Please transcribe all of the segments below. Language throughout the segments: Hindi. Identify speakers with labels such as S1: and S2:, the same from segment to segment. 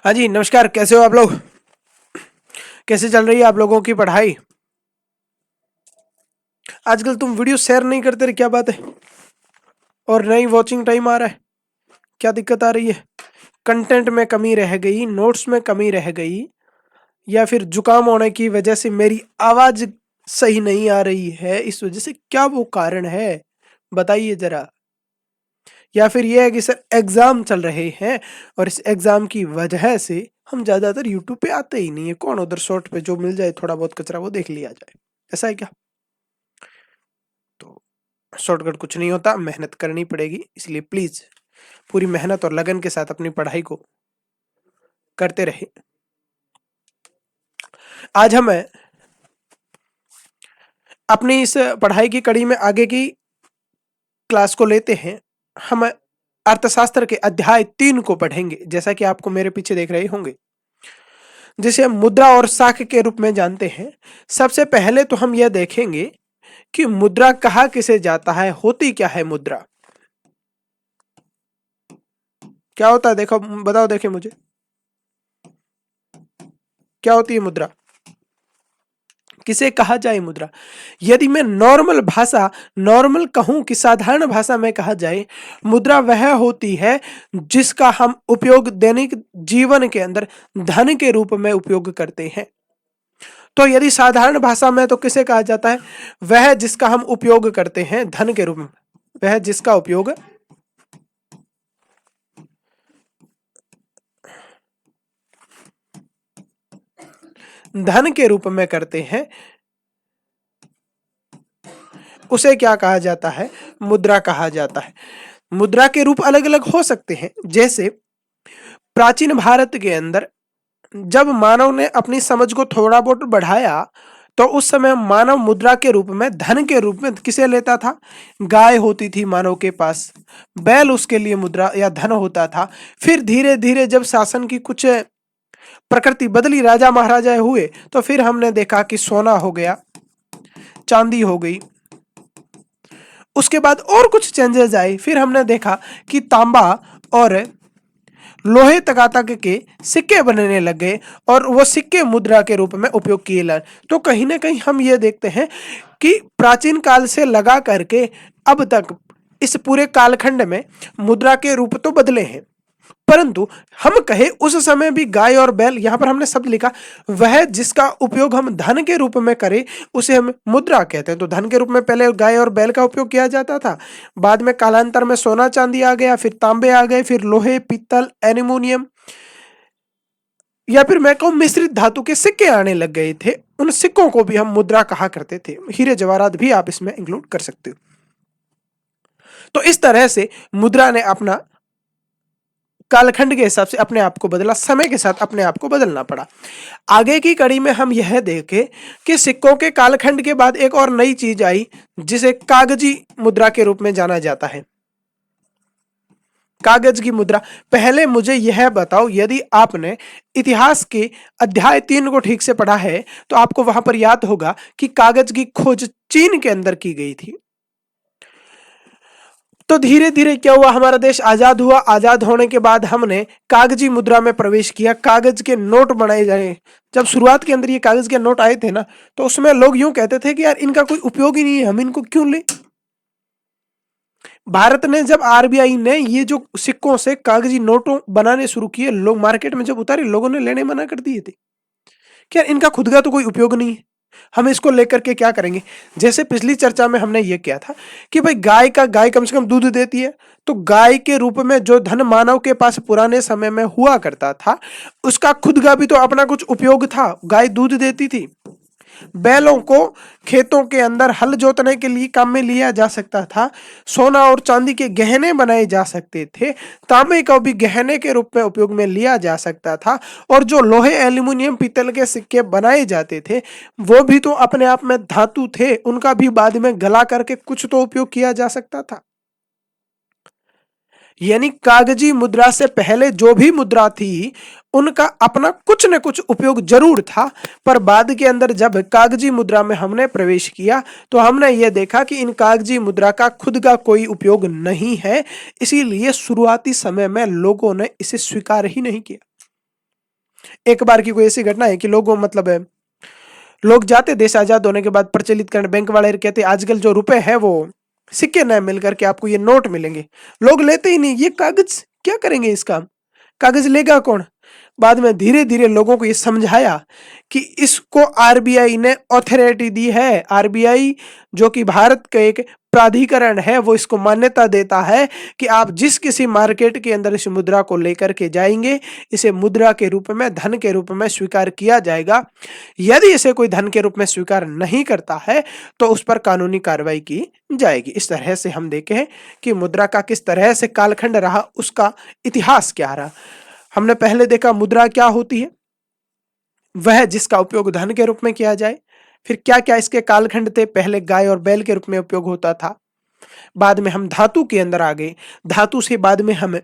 S1: हाँ जी, नमस्कार। कैसे हो आप लोग? कैसे चल रही है आप लोगों की पढ़ाई? आजकल तुम वीडियो शेयर नहीं करते रहे, क्या बात है? और नई वॉचिंग टाइम आ रहा है, क्या दिक्कत आ रही है? कंटेंट में कमी रह गई, नोट्स में कमी रह गई, या फिर जुकाम होने की वजह से मेरी आवाज सही नहीं आ रही है, इस वजह से क्या वो कारण है? बताइए जरा। या फिर ये है कि सर एग्जाम चल रहे हैं और इस एग्जाम की वजह से हम ज्यादातर यूट्यूब पे आते ही नहीं है, कौन उधर शॉर्ट पे जो मिल जाए थोड़ा बहुत कचरा वो देख लिया जाए, ऐसा है क्या? तो शॉर्टकट कुछ नहीं होता, मेहनत करनी पड़ेगी, इसलिए प्लीज पूरी मेहनत और लगन के साथ अपनी पढ़ाई को करते रहे। आज हम अपनी इस पढ़ाई की कड़ी में आगे की क्लास को लेते हैं। हम अर्थशास्त्र के अध्याय 3 को पढ़ेंगे, जैसा कि आपको मेरे पीछे देख रहे होंगे, जिसे हम मुद्रा और साख के रूप में जानते हैं। सबसे पहले तो हम यह देखेंगे कि मुद्रा कहा किसे जाता है, होती क्या है मुद्रा, क्या होता है? देखो बताओ, देखे मुझे, क्या होती है मुद्रा, किसे कहा जाए मुद्रा? यदि मैं नॉर्मल कहूं कि साधारण भाषा में कहा जाए, मुद्रा वह होती है जिसका हम उपयोग दैनिक जीवन के अंदर धन के रूप में उपयोग करते हैं। तो यदि साधारण भाषा में तो किसे कहा जाता है? वह जिसका हम उपयोग करते हैं धन के रूप में, वह जिसका उपयोग धन के रूप में करते हैं, उसे क्या कहा जाता है? मुद्रा कहा जाता है। मुद्रा के रूप अलग अलग हो सकते हैं, जैसे प्राचीन भारत के अंदर जब मानव ने अपनी समझ को थोड़ा बहुत बढ़ाया, तो उस समय मानव मुद्रा के रूप में धन के रूप में किसे लेता था? गाय होती थी मानव के पास, बैल उसके लिए मुद्रा या धन होता था। फिर धीरे धीरे जब शासन की कुछ प्रकृति बदली, राजा महाराजा हुए, तो फिर हमने देखा कि सोना हो गया, चांदी हो गई, उसके बाद और कुछ चेंजेस आए, फिर हमने देखा कि तांबा और लोहे तगातक के सिक्के बनने लग गए और वो सिक्के मुद्रा के रूप में उपयोग किए ला। तो कहीं ना कहीं हम ये देखते हैं कि प्राचीन काल से लगा करके अब तक इस पूरे कालखंड में मुद्रा के रूप तो बदले हैं, परंतु हम कहे उस समय भी गाय और बैल, यहां पर हमने शब्द लिखा, वह जिसका उपयोग हम धन के रूप में करें उसे हम मुद्रा कहते हैं। तो धन के रूप में पहले गाय और बैल का उपयोग किया जाता था, बाद में कालांतर में सोना चांदी आ गया, फिर तांबे आ गए, फिर लोहे पीतल एल्यूमिनियम, या फिर मैं कहूं मिश्रित धातु के सिक्के आने लग गए थे। उन सिक्कों को भी हम मुद्रा कहा करते थे, हीरे जवाहरात भी आप इसमें इंक्लूड कर सकते हो। तो इस तरह से मुद्रा ने अपना कालखंड के हिसाब से अपने आप को बदला, समय के साथ अपने आप को बदलना पड़ा। आगे की कड़ी में हम यह देखें कि सिक्कों के कालखंड के बाद एक और नई चीज आई, जिसे कागजी मुद्रा के रूप में जाना जाता है। कागज की मुद्रा, पहले मुझे यह बताओ, यदि आपने इतिहास के अध्याय 3 को ठीक से पढ़ा है तो आपको वहां पर याद होगा कि कागज की खोज चीन के अंदर की गई थी। तो धीरे धीरे क्या हुआ, हमारा देश आजाद हुआ, आजाद होने के बाद हमने कागजी मुद्रा में प्रवेश किया, कागज के नोट बनाए जाए। जब शुरुआत के अंदर ये कागज के नोट आए थे ना, तो उसमें लोग यूं कहते थे कि यार इनका कोई उपयोग ही नहीं है, हम इनको क्यों ले। भारत ने जब आरबीआई ने ये जो सिक्कों से कागजी नोटों बनाने शुरू किए, लोग मार्केट में जब उतारे, लोगों ने लेने मना कर दिए थे कि यार इनका खुद का तो कोई उपयोग नहीं है, हम इसको लेकर के क्या करेंगे। जैसे पिछली चर्चा में हमने ये किया था कि भाई गाय कम से कम दूध देती है, तो गाय के रूप में जो धन मानव के पास पुराने समय में हुआ करता था, उसका खुद का भी तो अपना कुछ उपयोग था, गाय दूध देती थी। बैलों को खेतों के अंदर हल जोतने के लिए काम में लिया जा सकता था, सोना और चांदी के गहने बनाए जा सकते थे, तांबे का भी गहने के रूप में उपयोग में लिया जा सकता था, और जो लोहे एल्यूमिनियम पीतल के सिक्के बनाए जाते थे वो भी तो अपने आप में धातु थे, उनका भी बाद में गला करके कुछ तो उपयोग किया जा सकता था। यानी कागजी मुद्रा से पहले जो भी मुद्रा थी उनका अपना कुछ न कुछ उपयोग जरूर था, पर बाद के अंदर जब कागजी मुद्रा में हमने प्रवेश किया तो हमने ये देखा कि इन कागजी मुद्रा का खुद का कोई उपयोग नहीं है, इसीलिए शुरुआती समय में लोगों ने इसे स्वीकार ही नहीं किया। एक बार की कोई ऐसी घटना है कि लोगों मतलब लोग जाते देश आजाद होने के बाद प्रचलित करने, बैंक वाले कहते आजकल जो रुपए है वो सिक्के न मिल करके आपको ये नोट मिलेंगे, लोग लेते ही नहीं, ये कागज क्या करेंगे इसका, कागज लेगा कौन। बाद में धीरे धीरे लोगों को ये समझाया कि इसको आरबीआई ने अथॉरिटी दी है, आरबीआई जो कि भारत का एक प्राधिकरण है, वो इसको मान्यता देता है कि आप जिस किसी मार्केट के अंदर इस मुद्रा को लेकर के जाएंगे, इसे मुद्रा के रूप में, धन के रूप में स्वीकार किया जाएगा। यदि इसे कोई धन के रूप में स्वीकार नहीं करता है तो उस पर कानूनी कार्रवाई की जाएगी। इस तरह से हम देखें कि मुद्रा का किस तरह से कालखंड रहा, उसका इतिहास क्या रहा। हमने पहले देखा मुद्रा क्या होती है, वह जिसका उपयोग धन के रूप में किया जाए। फिर क्या क्या इसके कालखंड थे, पहले गाय और बैल के रूप में उपयोग होता था, बाद में हम धातु के अंदर आ गए, धातु से बाद में हम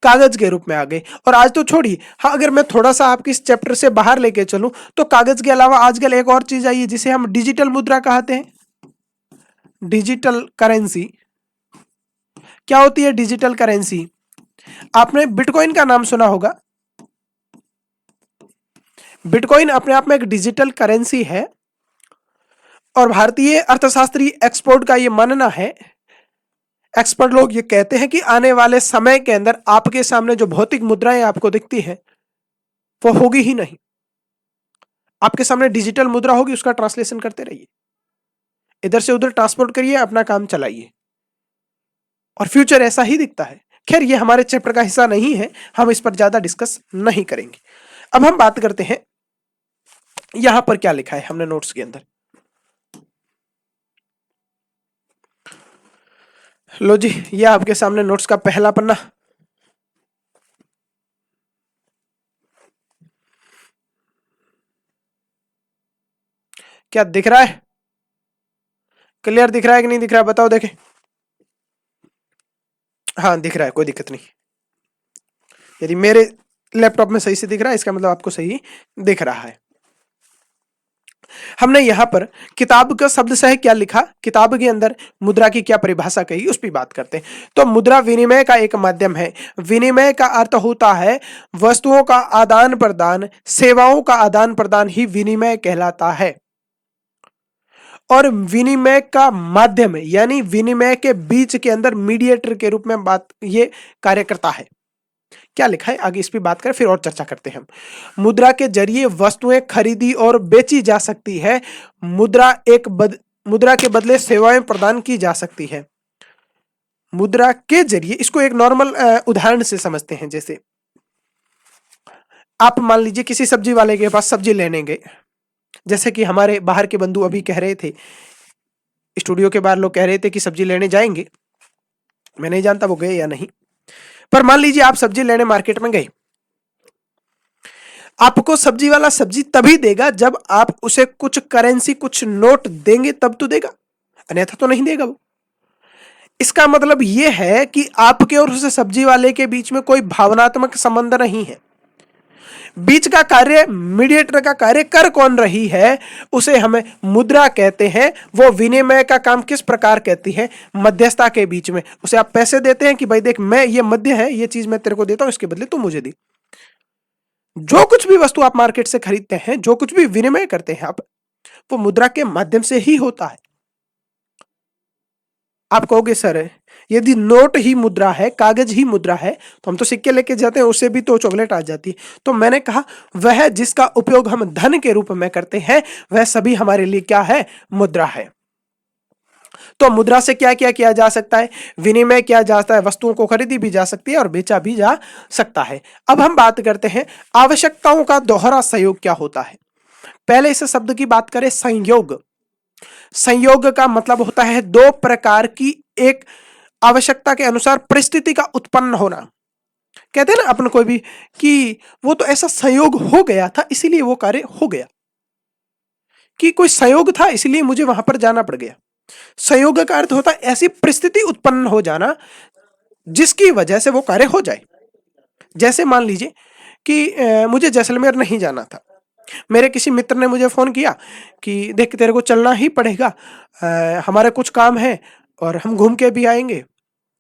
S1: कागज के रूप में आ गए, और आज तो छोड़िए, हाँ अगर मैं थोड़ा सा आपकी इस चैप्टर से बाहर लेके चलूं तो कागज के अलावा आजकल एक और चीज आई है जिसे हम डिजिटल मुद्रा कहते हैं। डिजिटल करेंसी क्या होती है? डिजिटल करेंसी, आपने बिटकॉइन का नाम सुना होगा। बिटकॉइन अपने आप में एक डिजिटल करेंसी है और भारतीय अर्थशास्त्री एक्सपर्ट का यह मानना है, एक्सपर्ट लोग ये कहते हैं कि आने वाले समय के अंदर आपके सामने जो भौतिक मुद्राएं आपको दिखती है वो होगी ही नहीं, आपके सामने डिजिटल मुद्रा होगी, उसका ट्रांसलेशन करते रहिए, इधर से उधर ट्रांसपोर्ट करिए, अपना काम चलाइए, और फ्यूचर ऐसा ही दिखता है। खैर ये हमारे चैप्टर का हिस्सा नहीं है, हम इस पर ज्यादा डिस्कस नहीं करेंगे। अब हम बात करते हैं यहां पर क्या लिखा है हमने नोट्स के अंदर। लो जी, ये आपके सामने नोट्स का पहला पन्ना। क्या दिख रहा है? क्लियर दिख रहा है कि नहीं दिख रहा है? बताओ देखें। हाँ दिख रहा है, कोई दिक्कत नहीं। यदि मेरे लैपटॉप में सही से दिख रहा है इसका मतलब आपको सही दिख रहा है। हमने यहां पर किताब का शब्द सह क्या लिखा, किताब के अंदर मुद्रा की क्या परिभाषा कही, उस पर बात करते हैं। तो मुद्रा विनिमय का एक माध्यम है। विनिमय का अर्थ होता है वस्तुओं का आदान प्रदान, सेवाओं का आदान प्रदान ही विनिमय कहलाता है। और विनिमय का माध्यम यानी विनिमय के बीच के अंदर मीडिएटर के रूप में बात ये कार्य करता है। क्या लिखा है आगे इस पे बात करें, फिर और चर्चा करते हैं। मुद्रा के जरिए वस्तुएं खरीदी और बेची जा सकती है। मुद्रा के बदले सेवाएं प्रदान की जा सकती है। मुद्रा के जरिए, इसको एक नॉर्मल उदाहरण से समझते हैं। जैसे आप मान लीजिए किसी सब्जी वाले के पास सब्जी लेने गए, जैसे कि हमारे बाहर के बंधु अभी कह रहे थे, स्टूडियो के बाहर लोग कह रहे थे कि सब्जी लेने जाएंगे। मैं नहीं जानता वो गए या नहीं, पर मान लीजिए आप सब्जी लेने मार्केट में गए। आपको सब्जी वाला सब्जी तभी देगा जब आप उसे कुछ करेंसी, कुछ नोट देंगे तब तो देगा, अन्यथा तो नहीं देगा वो। इसका मतलब यह है कि आपके और उस सब्जी वाले के बीच में कोई भावनात्मक संबंध नहीं है। बीच का कार्य, मीडिएटर का कार्य कर कौन रही है, उसे हमें मुद्रा कहते हैं। वो विनिमय का काम किस प्रकार कहती है? मध्यस्थता के बीच में। उसे आप पैसे देते हैं कि भाई देख, मैं ये मध्य है, ये चीज मैं तेरे को देता हूं, इसके बदले तू मुझे दे। जो कुछ भी वस्तु आप मार्केट से खरीदते हैं, जो कुछ भी विनिमय करते हैं आप, वो मुद्रा के माध्यम से ही होता है। आप कहोगे सर यदि नोट ही मुद्रा है, कागज ही मुद्रा है, तो हम तो सिक्के लेके जाते हैं, उससे भी तो चॉकलेट आ जाती है। तो मैंने कहा वह जिसका उपयोग हम धन के रूप में करते हैं, वह सभी हमारे लिए क्या है? मुद्रा है। तो मुद्रा से क्या क्या किया जा सकता है? विनिमय किया जाता है, वस्तुओं को खरीदी भी जा सकती है और बेचा भी जा सकता है। अब हम बात करते हैं आवश्यकताओं का दोहरा सहयोग क्या होता है। पहले इस शब्द की बात करें, संयोग। संयोग का मतलब होता है दो प्रकार की एक आवश्यकता के अनुसार परिस्थिति का उत्पन्न होना। कहते हैं ना अपन कोई भी कि वो तो ऐसा संयोग हो गया था इसीलिए वो कार्य हो गया, कि कोई संयोग था इसलिए मुझे वहां पर जाना पड़ गया। संयोग का अर्थ होता है ऐसी परिस्थिति उत्पन्न हो जाना जिसकी वजह से वो कार्य हो जाए। जैसे मान लीजिए कि मुझे जैसलमेर नहीं जाना था, मेरे किसी मित्र ने मुझे फोन किया कि देख तेरे को चलना ही पड़ेगा, हमारे कुछ काम है और हम घूम के भी आएंगे।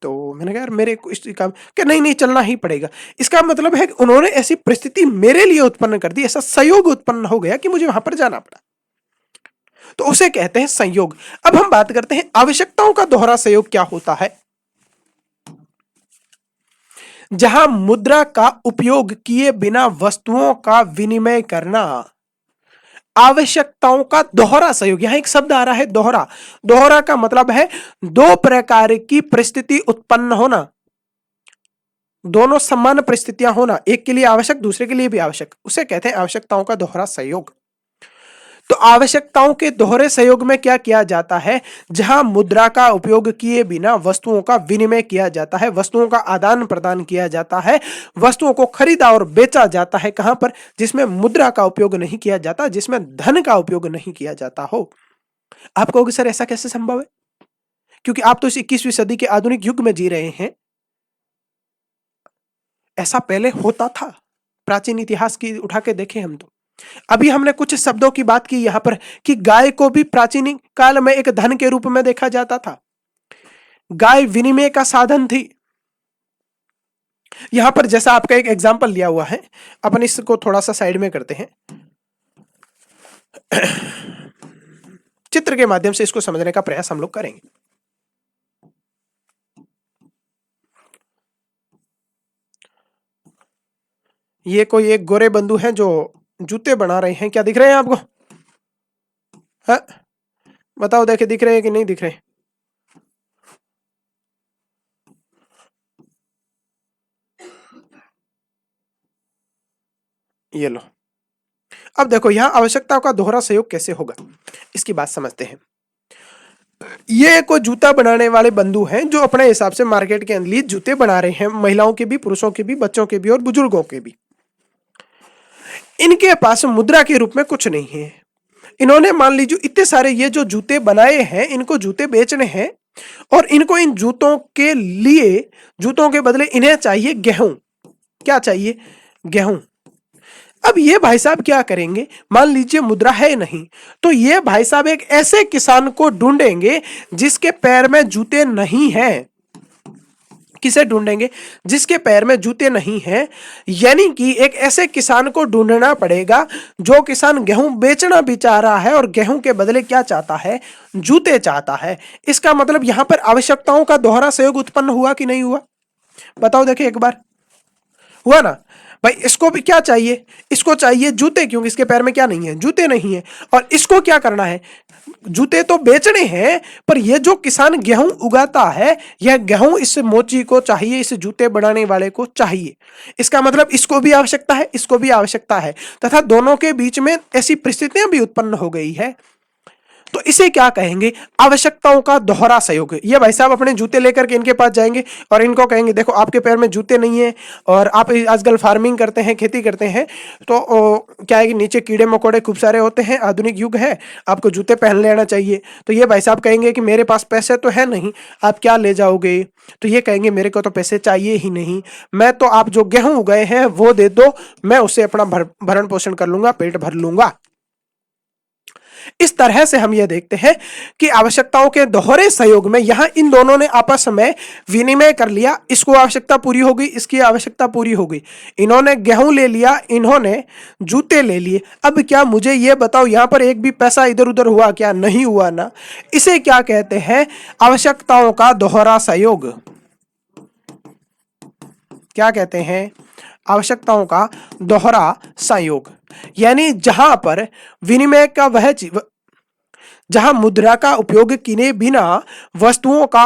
S1: तो मैंने कहा यार मेरे को इस काम कि नहीं नहीं चलना ही पड़ेगा। इसका मतलब है कि उन्होंने ऐसी परिस्थिति मेरे लिए उत्पन्न कर दी, ऐसा संयोग उत्पन्न हो गया कि मुझे वहां पर जाना पड़ा, तो उसे कहते हैं संयोग। अब हम बात करते हैं आवश्यकताओं का दोहरा संयोग क्या होता है। जहां मुद्रा का उपयोग किए बिना वस्तुओं का विनिमय करना, आवश्यकताओं का दोहरा सहयोग। यहां एक शब्द आ रहा है दोहरा। दोहरा का मतलब है दो प्रकार की परिस्थिति उत्पन्न होना, दोनों समान परिस्थितियां होना, एक के लिए आवश्यक दूसरे के लिए भी आवश्यक, उसे कहते हैं आवश्यकताओं का दोहरा सहयोग। तो आवश्यकताओं के दोहरे सहयोग में क्या किया जाता है, जहां मुद्रा का उपयोग किए बिना वस्तुओं का विनिमय किया जाता है, वस्तुओं का आदान प्रदान किया जाता है, वस्तुओं को खरीदा और बेचा जाता है। कहां पर, जिसमें मुद्रा का उपयोग नहीं किया जाता, जिसमें धन का उपयोग नहीं किया जाता हो। आप कहोगे सर ऐसा कैसे संभव है, क्योंकि आप तो इस 21वीं सदी के आधुनिक युग में जी रहे हैं। ऐसा पहले होता था, प्राचीन इतिहास की उठा के देखें हम तो। अभी हमने कुछ शब्दों की बात की यहां पर कि गाय को भी प्राचीन काल में एक धन के रूप में देखा जाता था, गाय विनिमय का साधन थी। यहां पर जैसा आपका एक एग्जाम्पल लिया हुआ है, अपन इसको थोड़ा सा साइड में करते हैं, चित्र के माध्यम से इसको समझने का प्रयास हम लोग करेंगे। ये कोई एक गोरे बंधु हैं जो जूते बना रहे हैं, क्या दिख रहे हैं आपको? हाँ? बताओ देखे दिख रहे हैं कि नहीं दिख रहे? ये लो। अब देखो यहां आवश्यकताओं का दोहरा सहयोग कैसे होगा, इसकी बात समझते हैं। ये कोई जूता बनाने वाले बंधु हैं जो अपने हिसाब से मार्केट के लिए जूते बना रहे हैं, महिलाओं के भी, पुरुषों के भी, बच्चों के भी और बुजुर्गों के भी। इनके पास मुद्रा के रूप में कुछ नहीं है। इन्होंने मान लीजिए इतने सारे ये जो जूते बनाए हैं, इनको जूते बेचने हैं और इनको इन जूतों के लिए, जूतों के बदले इन्हें चाहिए गेहूं। क्या चाहिए? गेहूं। अब ये भाई साहब क्या करेंगे, मान लीजिए मुद्रा है नहीं, तो ये भाई साहब एक ऐसे किसान को ढूंढेंगे जिसके पैर में जूते नहीं हैं। किसे ढूंढेंगे? जिसके पैर में जूते नहीं हैं, यानी कि एक ऐसे किसान को ढूंढना पड़ेगा जो किसान गेहूं बेचना भी चाह रहा है और गेहूं के बदले क्या चाहता है? जूते चाहता है। इसका मतलब यहां पर आवश्यकताओं का दोहरा सहयोग उत्पन्न हुआ कि नहीं हुआ? बताओ देखिए एक बार। हुआ ना भाई? इसको भी क्या चाहिए? इसको चाहिए जूते, क्योंकि इसके पैर में क्या नहीं है? जूते नहीं है। और इसको क्या करना है? जूते तो बेचने हैं, पर यह जो किसान गेहूं उगाता है, यह गेहूं इस मोची को चाहिए, इस जूते बनाने वाले को चाहिए। इसका मतलब इसको भी आवश्यकता है, इसको भी आवश्यकता है, तथा दोनों के बीच में ऐसी परिस्थितियां भी उत्पन्न हो गई है। तो इसे क्या कहेंगे? आवश्यकताओं का दोहरा सहयोग। ये भाई साहब अपने जूते लेकर के इनके पास जाएंगे और इनको कहेंगे देखो आपके पैर में जूते नहीं है और आप आजकल फार्मिंग करते हैं, खेती करते हैं, तो क्या है कि नीचे कीड़े मकोड़े खूब सारे होते हैं, आधुनिक युग है, आपको जूते पहन लेना चाहिए। तो ये भाई साहब कहेंगे कि मेरे पास पैसे तो है नहीं, आप क्या ले जाओगे? तो ये कहेंगे मेरे को तो पैसे चाहिए ही नहीं, मैं तो आप जो गेहूं उगाए हैं वो दे दो, मैं उससे अपना भरण पोषण कर लूंगा, पेट भर लूंगा। इस तरह से हम यह देखते हैं कि आवश्यकताओं के दोहरे सहयोग में यहां इन दोनों ने आपस में विनिमय कर लिया। इसको आवश्यकता पूरी हो गई, इसकी आवश्यकता पूरी हो गई। इन्होंने गेहूं ले लिया, इन्होंने जूते ले लिए। अब क्या मुझे यह बताओ, यहां पर एक भी पैसा इधर उधर हुआ क्या? नहीं हुआ ना। इसे क्या कहते हैं? आवश्यकताओं का दोहरा सहयोग। क्या कहते हैं? आवश्यकताओं का दोहरा संयोग। यानी जहां पर विनिमय का वह जहां मुद्रा का उपयोग किए बिना वस्तुओं का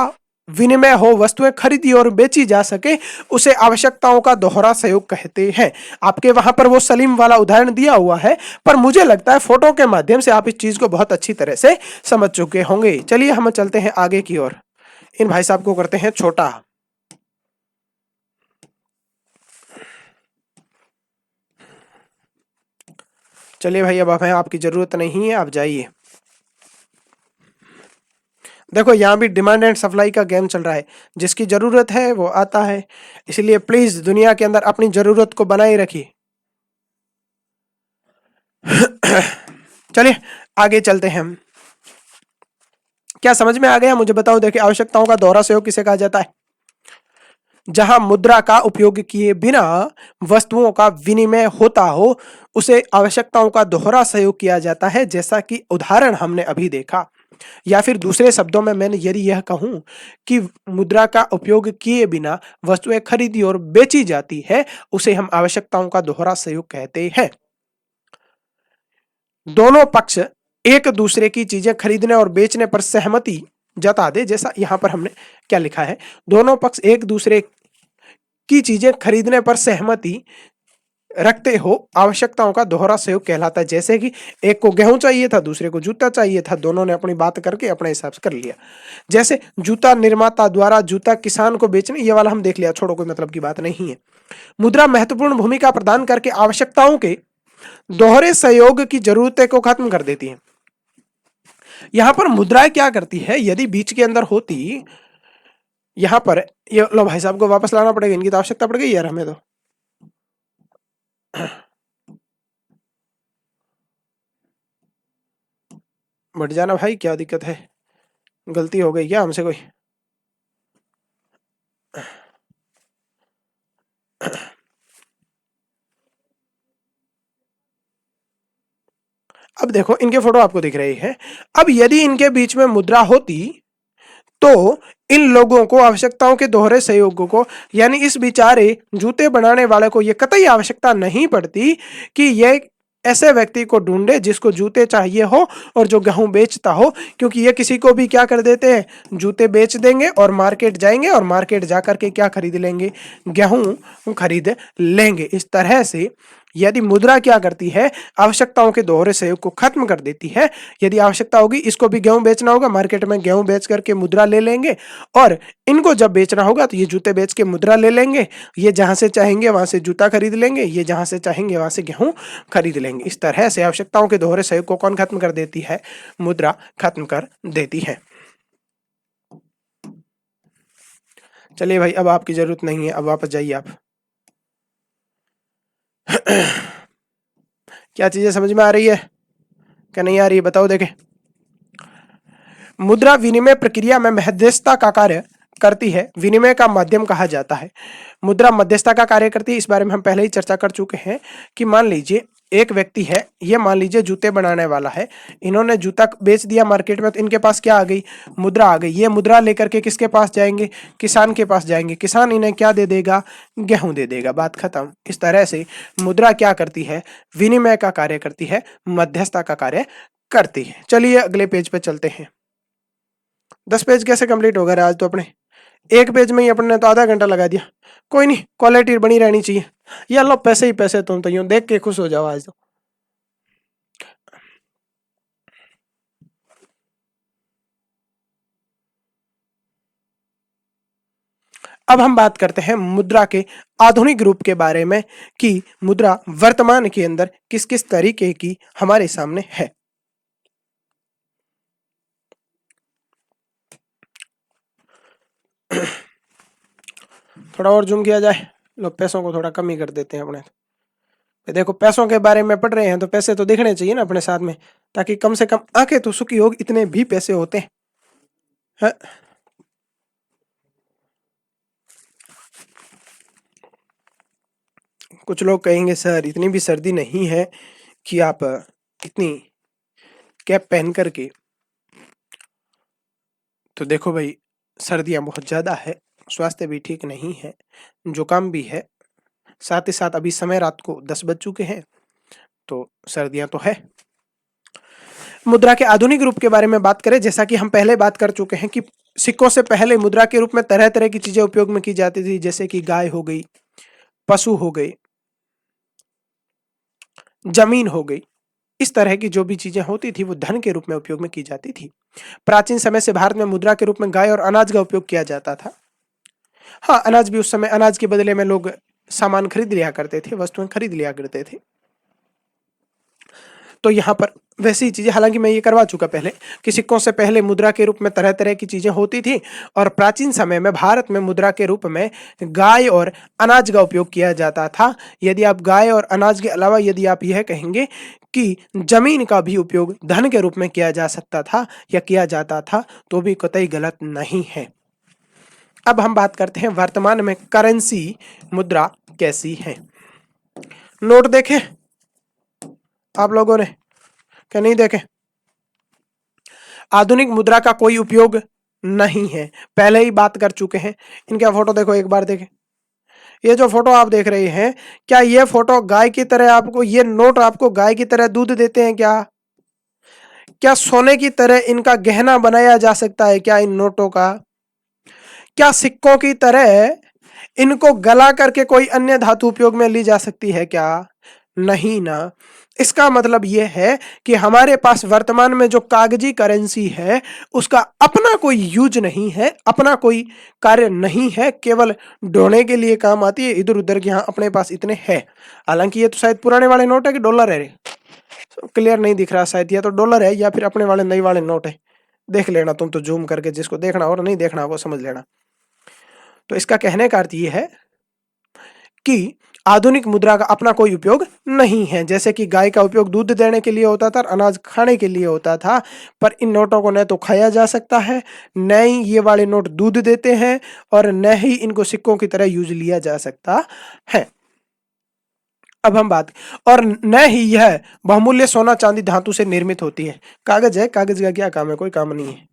S1: विनिमय हो, वस्तुएं खरीदी और बेची जा सके, उसे आवश्यकताओं का दोहरा सहयोग कहते हैं। आपके वहां पर वो सलीम वाला उदाहरण दिया हुआ है, पर मुझे लगता है फोटो के माध्यम से आप इस चीज को बहुत अच्छी तरह से समझ चुके होंगे। चलिए हम चलते हैं आगे की ओर। इन भाई साहब को करते हैं छोटा। चलिए भाई, अब हमें आपकी जरूरत नहीं है, आप जाइए। देखो यहां भी डिमांड एंड सप्लाई का गेम चल रहा है, जिसकी जरूरत है वो आता है, इसलिए प्लीज दुनिया के अंदर अपनी जरूरत को बनाए रखिए। चलिए आगे चलते हैं हम। क्या समझ में आ गया? मुझे बताओ। देखिए आवश्यकताओं का दोहरा सहयोग किसे कहा जाता है? जहां मुद्रा का उपयोग किए बिना वस्तुओं का विनिमय होता हो, उसे आवश्यकताओं का दोहरा सहयोग किया जाता है, जैसा कि उदाहरण हमने अभी देखा। या फिर दूसरे शब्दों में मैंने यदि यह कहूं कि मुद्रा का उपयोग किए बिना वस्तुएं खरीदी और बेची जाती है, उसे हम आवश्यकताओं का दोहरा सहयोग कहते हैं। दोनों पक्ष एक दूसरे की चीजें खरीदने और बेचने पर सहमति जता दे, जैसा यहां पर हमने क्या लिखा है, दोनों पक्ष एक दूसरे की चीजें खरीदने पर सहमति रखते हो, आवश्यकताओं का दोहरा सहयोग कहलाता है। जैसे कि एक को गेहूं चाहिए था, दूसरे को जूता चाहिए था, दोनों ने अपनी बात करके अपने हिसाब से कर लिया। जैसे जूता निर्माता द्वारा जूता किसान को बेचने, ये वाला हम देख लिया, छोड़ो, कोई मतलब की बात नहीं है। मुद्रा महत्वपूर्ण भूमिका प्रदान करके आवश्यकताओं के दोहरे सहयोग की जरूरतें को खत्म कर देती है। यहां पर मुद्राएं क्या करती है, यदि बीच के अंदर होती, यहां पर ये लो भाई साहब को वापस लाना पड़ेगा, इनकी तो आवश्यकता पड़ गई यार हमें तो। बढ़ जाना भाई, क्या दिक्कत है, गलती हो गई क्या हमसे कोई? अब देखो इनके फोटो आपको दिख रही है। अब यदि इनके बीच में मुद्रा होती तो इन लोगों को आवश्यकताओं के दोहरे सहयोगों को, यानी इस बेचारे जूते बनाने वाले को यह कतई आवश्यकता नहीं पड़ती कि यह ऐसे व्यक्ति को ढूंढे जिसको जूते चाहिए हो और जो गेहूं बेचता हो, क्योंकि ये किसी को भी क्या कर देते हैं, जूते बेच देंगे और मार्केट जाएंगे और मार्केट जाकर के क्या खरीद लेंगे, गेहूं खरीद लेंगे। इस तरह से यदि मुद्रा क्या करती है, आवश्यकताओं के दोहरे सहयोग को खत्म कर देती है। यदि आवश्यकता होगी, इसको भी गेहूं बेचना होगा, मार्केट में गेहूं बेच करके मुद्रा ले लेंगे, और इनको जब बेचना होगा तो ये जूते बेच के मुद्रा ले लेंगे। ये जहां से चाहेंगे वहां से जूता खरीद लेंगे, ये जहां से चाहेंगे वहां से गेहूं खरीद लेंगे। इस तरह से आवश्यकताओं के दोहरे सहयोग को कौन खत्म कर देती है, मुद्रा खत्म कर देती है। चलिए भाई, अब आपकी जरूरत नहीं है, अब वापस जाइए आप। क्या चीजें समझ में आ रही है क्या नहीं आ रही है, बताओ देखें। मुद्रा विनिमय प्रक्रिया में मध्यस्थता का कार्य करती है, विनिमय का माध्यम कहा जाता है। मुद्रा मध्यस्थता का कार्य करती है, इस बारे में हम पहले ही चर्चा कर चुके हैं कि मान लीजिए एक व्यक्ति है, ये मान लीजिए जूते बनाने वाला है, इन्होंने जूता बेच दिया मार्केट में, तो इनके पास क्या आ गई, मुद्रा आ गई। ये मुद्रा लेकर के किसके पास जाएंगे, किसान के पास जाएंगे, किसान इन्हें क्या दे देगा, गेहूं दे देगा, बात खत्म। इस तरह से मुद्रा क्या करती है, विनिमय का कार्य करती है, मध्यस्थता का कार्य करती है। चलिए अगले पेज पे चलते हैं। 10 पेज कैसे कंप्लीट हो गए आज तो अपने, एक पेज में ही अपने ने तो आधा घंटा लगा दिया। कोई नहीं, क्वालिटी बनी रहनी चाहिए। ये लो पैसे ही पैसे, तुम तो यूं देख के खुश हो जाओ आज तो। अब हम बात करते हैं मुद्रा के आधुनिक रूप के बारे में कि मुद्रा वर्तमान के अंदर किस किस तरीके की हमारे सामने है। थोड़ा और जूम किया जाए, लो पैसों को थोड़ा कम ही कर देते हैं अपने। देखो पैसों के बारे में पढ़ रहे हैं तो पैसे तो दिखने चाहिए ना अपने साथ में, ताकि कम से कम आंखें तो सुखी होगी, इतने भी पैसे होते हैं। हाँ? कुछ लोग कहेंगे सर इतनी भी सर्दी नहीं है कि आप इतनी कैप पहन करके, तो देखो भाई सर्दियां बहुत ज्यादा है, स्वास्थ्य भी ठीक नहीं है, जुकाम भी है, साथ ही साथ अभी समय रात को 10 बज चुके हैं, तो सर्दियां तो है। मुद्रा के आधुनिक रूप के बारे में बात करें, जैसा कि हम पहले बात कर चुके हैं कि सिक्कों से पहले मुद्रा के रूप में तरह तरह की चीजें उपयोग में की जाती थी, जैसे कि गाय हो गई, पशु हो गए, जमीन हो गई। इस तरह की जो भी चीजें होती थी वो धन के रूप में उपयोग में की जाती थी। प्राचीन समय से भारत में मुद्रा के रूप में गाय और अनाज का उपयोग किया जाता था। हाँ, अनाज भी उस समय, अनाज के बदले में लोग सामान खरीद लिया करते थे, वस्तुएं खरीद लिया करते थे। तो यहाँ पर वैसी चीजें, हालांकि मैं ये करवा चुका पहले कि सिक्कों से पहले मुद्रा के रूप में तरह तरह की चीजें होती थी, और प्राचीन समय में भारत में मुद्रा के रूप में गाय और अनाज का उपयोग किया जाता था। यदि आप गाय और अनाज के अलावा यदि आप यह कहेंगे कि जमीन का भी उपयोग धन के रूप में किया जा सकता था या किया जाता था, तो भी कतई गलत नहीं है। अब हम बात करते हैं वर्तमान में करेंसी मुद्रा कैसी है। नोट देखे आप लोगों ने क्या नहीं देखे? आधुनिक मुद्रा का कोई उपयोग नहीं है, पहले ही बात कर चुके हैं। इनका फोटो देखो, एक बार देखें। ये जो फोटो आप देख रहे हैं, क्या ये फोटो गाय की तरह आपको, ये नोट आपको गाय की तरह दूध देते हैं क्या? क्या सोने की तरह इनका गहना बनाया जा सकता है क्या इन नोटों का? क्या सिक्कों की तरह इनको गला करके कोई अन्य धातु उपयोग में ली जा सकती है क्या? नहीं ना। इसका मतलब यह है कि हमारे पास वर्तमान में जो कागजी करेंसी है उसका अपना कोई यूज नहीं है, अपना कोई कार्य नहीं है, केवल ढोने के लिए काम आती है इधर उधर की। हाँ, अपने पास इतने हैं। हालांकि ये तो शायद पुराने वाले नोट है कि डॉलर है, क्लियर नहीं दिख रहा, शायद या तो डॉलर है या फिर अपने वाले नए वाले नोट है। देख लेना तुम तो जूम करके, जिसको देखना और नहीं देखना वो समझ लेना। तो इसका कहने का अर्थ ये है कि आधुनिक मुद्रा का अपना कोई उपयोग नहीं है। जैसे कि गाय का उपयोग दूध देने के लिए होता था और अनाज खाने के लिए होता था, पर इन नोटों को न तो खाया जा सकता है, न ही ये वाले नोट दूध देते हैं, और न ही इनको सिक्कों की तरह यूज लिया जा सकता है। अब हम बात, और न ही यह बहुमूल्य सोना चांदी धातु से निर्मित होती है। कागज है, कागज का क्या काम है? कोई काम नहीं है।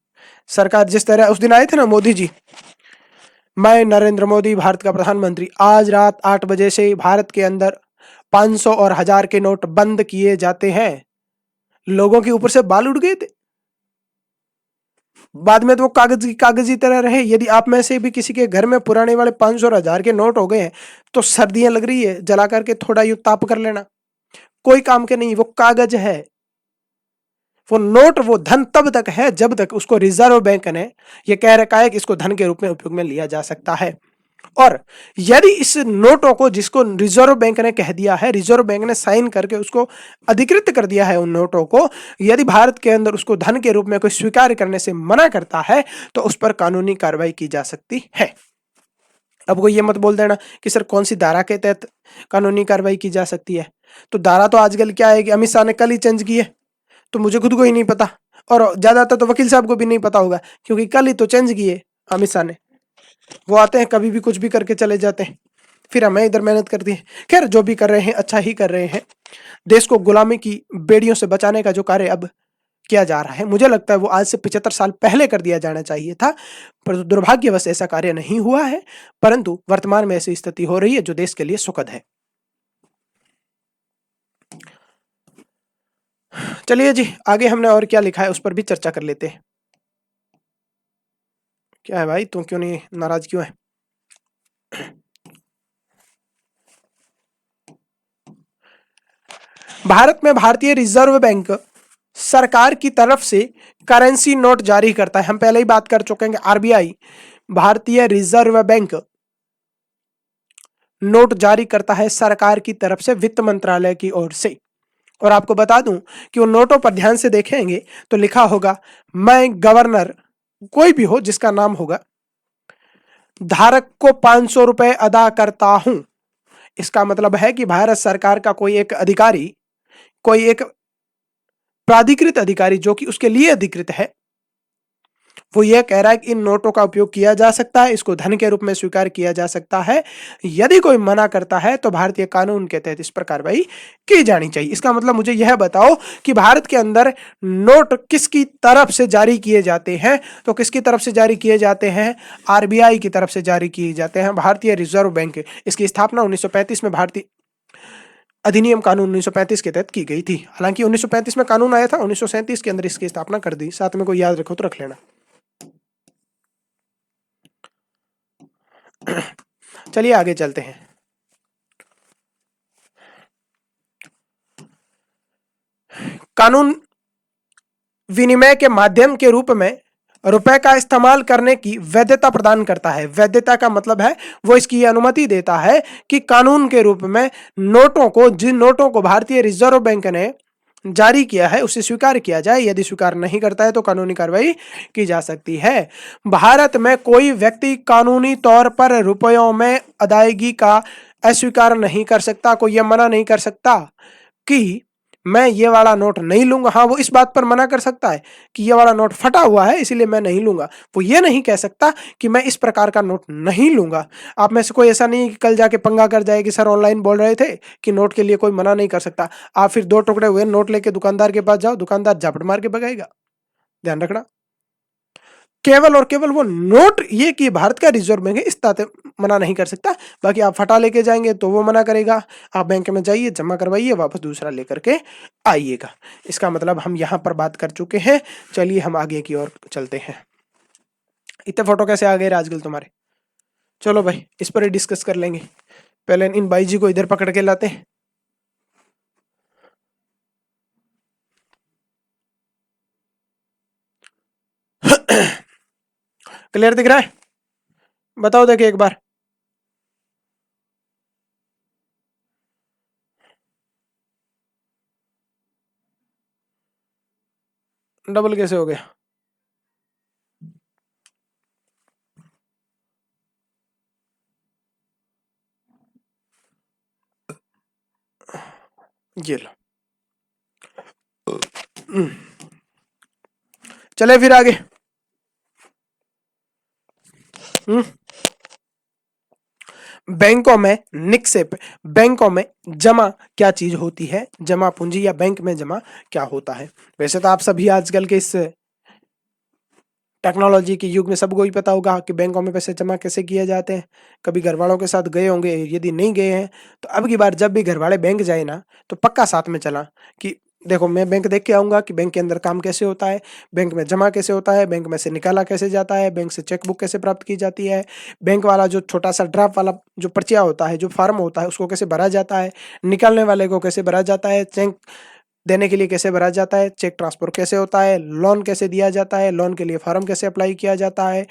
S1: सरकार जिस तरह उस दिन आए थे ना मोदी जी, मैं नरेंद्र मोदी भारत का प्रधानमंत्री, आज रात 8 बजे से भारत के अंदर 500 और 1000 के नोट बंद किए जाते हैं। लोगों के ऊपर से बाल उड़ गए थे। बाद में तो वो कागजी तरह रहे। यदि आप में से भी किसी के घर में पुराने वाले 500 और 1000 के नोट हो गए हैं तो सर्दियां लग रही है, जला करके थोड़ा यूं ताप कर लेना, कोई काम के नहीं। वो कागज है, वो नोट, वो धन तब तक है जब तक उसको रिजर्व बैंक ने यह कह रखा है कि इसको धन के रूप में उपयोग में लिया जा सकता है। और यदि इस नोटों को, जिसको रिजर्व बैंक ने कह दिया है, रिजर्व बैंक ने साइन करके उसको अधिकृत कर दिया है उन नोटों को, यदि भारत के अंदर उसको धन के रूप में कोई स्वीकार करने से मना करता है तो उस पर कानूनी कार्रवाई की जा सकती है। अब कोई ये मत बोल देना कि सर कौन सी धारा के तहत कानूनी कार्रवाई की जा सकती है। तो धारा तो आजकल क्या है कि अमित शाह ने कल ही चेंज की है, तो मुझे खुद को ही नहीं पता, और ज्यादातर तो वकील साहब को भी नहीं पता होगा, क्योंकि कल ही तो चेंज की है अमित शाह ने। वो आते हैं कभी भी कुछ भी करके चले जाते हैं, फिर हमें इधर मेहनत करती है। खैर, जो भी कर रहे हैं अच्छा ही कर रहे हैं। देश को गुलामी की बेड़ियों से बचाने का जो कार्य अब किया जा रहा है, मुझे लगता है वो आज से 75 साल पहले कर दिया जाना चाहिए था, पर दुर्भाग्यवश ऐसा कार्य नहीं हुआ है। परंतु वर्तमान में ऐसी स्थिति हो रही है जो देश के लिए सुखद है। चलिए जी, आगे हमने और क्या लिखा है उस पर भी चर्चा कर लेते हैं। क्या है भाई, तुम क्यों नहीं नाराज, क्यों है? भारत में भारतीय रिजर्व बैंक सरकार की तरफ से करेंसी नोट जारी करता है। हम पहले ही बात कर चुके हैं, आरबीआई, भारतीय रिजर्व बैंक, नोट जारी करता है सरकार की तरफ से, वित्त मंत्रालय की ओर से। और आपको बता दूं कि उन नोटों पर ध्यान से देखेंगे तो लिखा होगा, मैं गवर्नर, कोई भी हो जिसका नाम होगा, धारक को 500 रुपए अदा करता हूं। इसका मतलब है कि भारत सरकार का कोई एक अधिकारी, कोई एक प्राधिकृत अधिकारी जो कि उसके लिए अधिकृत है, वो यह कह रहा है कि इन नोटों का उपयोग किया जा सकता है, इसको धन के रूप में स्वीकार किया जा सकता है। यदि कोई मना करता है तो भारतीय कानून के तहत इस पर कार्रवाई की जानी चाहिए। इसका मतलब मुझे यह बताओ कि भारत के अंदर नोट किसकी तरफ से जारी किए जाते हैं? तो किसकी तरफ से जारी किए जाते हैं? आरबीआई की तरफ से जारी किए जाते हैं, भारतीय रिजर्व बैंक। इसकी स्थापना 1935 में भारतीय अधिनियम कानून 1935 के तहत की गई थी। हालांकि 1935 में कानून आया था, 1937 के अंदर इसकी स्थापना कर दी। साथ में कोई याद रखो तो रख लेना। चलिए आगे चलते हैं। कानून विनिमय के माध्यम के रूप में रुपए का इस्तेमाल करने की वैधता प्रदान करता है। वैधता का मतलब है वो इसकी अनुमति देता है कि कानून के रूप में नोटों को, जिन नोटों को भारतीय रिजर्व बैंक ने जारी किया है उसे स्वीकार किया जाए। यदि स्वीकार नहीं करता है तो कानूनी कार्रवाई की जा सकती है। भारत में कोई व्यक्ति कानूनी तौर पर रुपयों में अदायगी का अस्वीकार नहीं कर सकता। कोई यह मना नहीं कर सकता कि मैं ये वाला नोट नहीं लूंगा। हाँ, वो इस बात पर मना कर सकता है कि ये वाला नोट फटा हुआ है इसीलिए मैं नहीं लूंगा। वो ये नहीं कह सकता कि मैं इस प्रकार का नोट नहीं लूंगा। आप में से कोई ऐसा नहीं कि कल जाके पंगा कर जाए कि सर ऑनलाइन बोल रहे थे कि नोट के लिए कोई मना नहीं कर सकता। आप फिर 2 टुकड़े हुए नोट लेके दुकानदार के पास जाओ, दुकानदार झापट मार के भगाएगा। ध्यान रखना। केवल और केवल वो नोट, ये कि भारत का रिजर्व बैंक है, इस ताते मना नहीं कर सकता। बाकी आप फटा लेके जाएंगे तो वो मना करेगा। आप बैंक में जाइए, जमा करवाइए, वापस दूसरा लेकर के आइएगा। इसका मतलब हम यहाँ पर बात कर चुके हैं। चलिए हम आगे की ओर चलते हैं। इतने फोटो कैसे आ गए आजकल तुम्हारे? चलो भाई, इस पर ही डिस्कस कर लेंगे। पहले इन भाई जी को इधर पकड़ के लाते हैं। क्लियर दिख रहा है? बताओ देखिए एक बार। डबल कैसे हो गया? ये लो। चले फिर आगे। बैंकों में निक्षेप, बैंकों में जमा क्या चीज होती है? जमा पूंजी या बैंक में जमा क्या होता है? वैसे तो आप सभी आजकल के इस टेक्नोलॉजी के युग में सबको ही पता होगा कि बैंकों में पैसे जमा कैसे किए जाते हैं। कभी घर वालों के साथ गए होंगे, यदि नहीं गए हैं तो अब की बार जब भी घर वाले बैंक जाए ना, तो पक्का साथ में चला कि देखो मैं बैंक देख के आऊंगा कि बैंक के अंदर काम कैसे होता है, बैंक में जमा कैसे होता है, बैंक में से निकाला कैसे जाता है, बैंक से चेकबुक कैसे प्राप्त की जाती है, बैंक वाला जो छोटा सा ड्राफ्ट वाला जो पर्चिया होता है, जो फॉर्म होता है, उसको कैसे भरा जाता है, निकालने वाले को कैसे भरा जाता है, चेक देने के लिए कैसे भरा जाता है, चेक ट्रांसफर कैसे होता है, लोन कैसे दिया जाता है, लोन के लिए फॉर्म कैसे अप्लाई किया जाता है,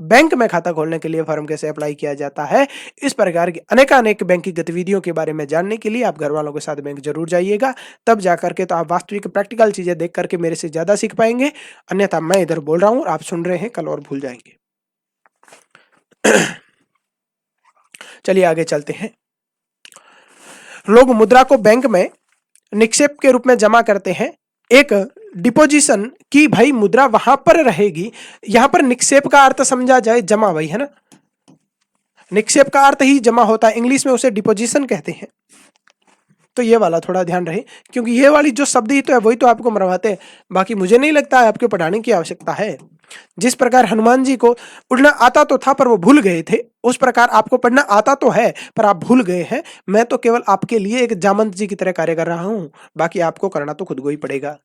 S1: बैंक में खाता खोलने के लिए फॉर्म कैसे अप्लाई किया जाता है। इस प्रकार की अनेकानेक बैंक की गतिविधियों के बारे में जानने के लिए आप घर वालों के साथ बैंक जरूर जाइएगा। तब जाकर के तो आप वास्तविक प्रैक्टिकल चीजें देख करके मेरे से ज्यादा सीख पाएंगे। अन्यथा मैं इधर बोल रहा हूँ, आप सुन रहे हैं, कल और भूल जाएंगे। चलिए आगे चलते हैं। लोग मुद्रा को बैंक में निक्षेप के रूप में जमा करते हैं। एक डिपोजिशन की भाई मुद्रा वहां पर रहेगी। यहां पर निक्षेप का अर्थ समझा जाए जमा, भाई है ना। निक्षेप का अर्थ ही जमा होता है, इंग्लिश में उसे डिपोजिशन कहते हैं। तो ये वाला थोड़ा ध्यान रहे, क्योंकि ये वाली जो शब्द ही तो है वही तो आपको मरवाते हैं। बाकी मुझे नहीं लगता है आपको पढ़ाने की आवश्यकता है। जिस प्रकार हनुमान जी को उड़ना आता तो था पर वो भूल गए थे, उस प्रकार आपको पढ़ना आता तो है पर आप भूल गए हैं। मैं तो केवल आपके लिए एक जामंत जी की तरह कार्य कर रहा हूं, बाकी आपको करना तो खुद को ही पड़ेगा।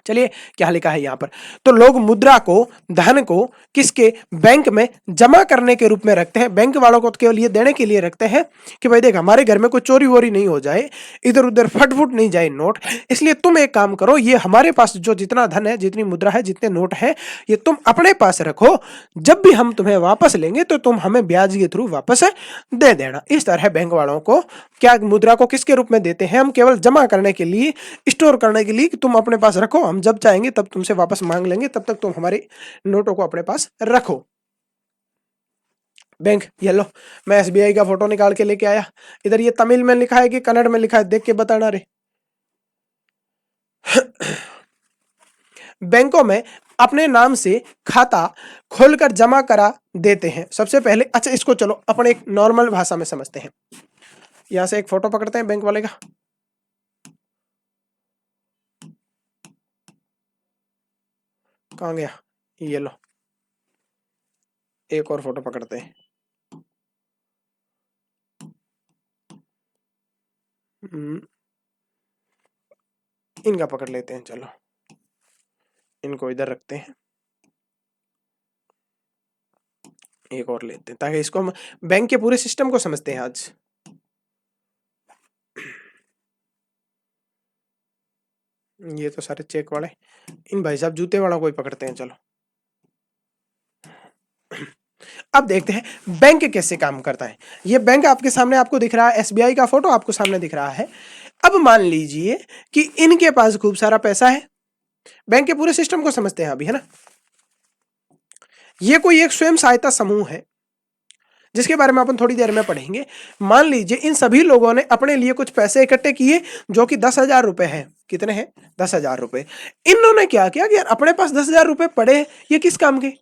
S1: चलिए क्या लिखा है यहां पर। तो लोग मुद्रा को, धन को किसके, बैंक में जमा करने के रूप में रखते हैं। बैंक वालों को तो केवल ये देने के लिए रखते हैं कि भाई देख हमारे घर में कोई चोरी वोरी नहीं हो जाए, इधर उधर फटफुट नहीं जाए नोट, इसलिए तुम एक काम करो, ये हमारे पास जो जितना धन है, जितनी मुद्रा है, जितने नोट है, ये तुम अपने पास रखो। जब भी हम तुम्हें वापस लेंगे तो तुम हमें ब्याज के थ्रू वापस दे देना। इस तरह बैंक वालों को क्या मुद्रा को किसके रूप में देते हैं? हम केवल जमा करने के लिए, स्टोर करने के लिए कि तुम अपने पास रखो, हम जब चाहेंगे तब तुमसे वापस मांग लेंगे, तब तक तुम हमारे नोटों को अपने पास रखो। बैंक ये लो, मैं एसबीआई का फोटो निकाल के लेके आया। इधर ये तमिल में लिखा है कि कन्नड़ में लिखा है, देख के बताना रे। बैंकों में अपने नाम से खाता खोलकर जमा करा देते हैं। सबसे पहले, अच्छा इसको चलो अपने एक नॉर्मल भाषा में समझते हैं। यहां से एक फोटो पकड़ते हैं बैंक वाले का। कहां गया? ये लो, एक और फोटो पकड़ते हैं। इनका पकड़ लेते हैं, चलो इनको इधर रखते हैं। एक और लेते हैं ताकि इसको हम बैंक के पूरे सिस्टम को समझते हैं आज। ये तो सारे चेक वाले, इन भाई साहब जूते वालों को ही पकड़ते हैं, चलो। अब देखते हैं बैंक कैसे काम करता है। ये बैंक आपके सामने आपको दिख रहा है, एसबीआई का फोटो आपको सामने दिख रहा है। अब मान लीजिए कि इनके पास खूब सारा पैसा है। बैंक के पूरे सिस्टम को समझते हैं अभी, है ना। ये कोई एक स्वयं सहायता समूह है जिसके बारे में अपन थोड़ी देर में पढ़ेंगे। मान लीजिए इन सभी लोगों ने अपने लिए कुछ पैसे इकट्ठे किए जो कि 10,000 रुपए हैं। कितने हैं? 10,000 रुपए। इन्होंने क्या किया कि यार अपने पास 10,000 रुपए पड़े हैं, ये किस काम के,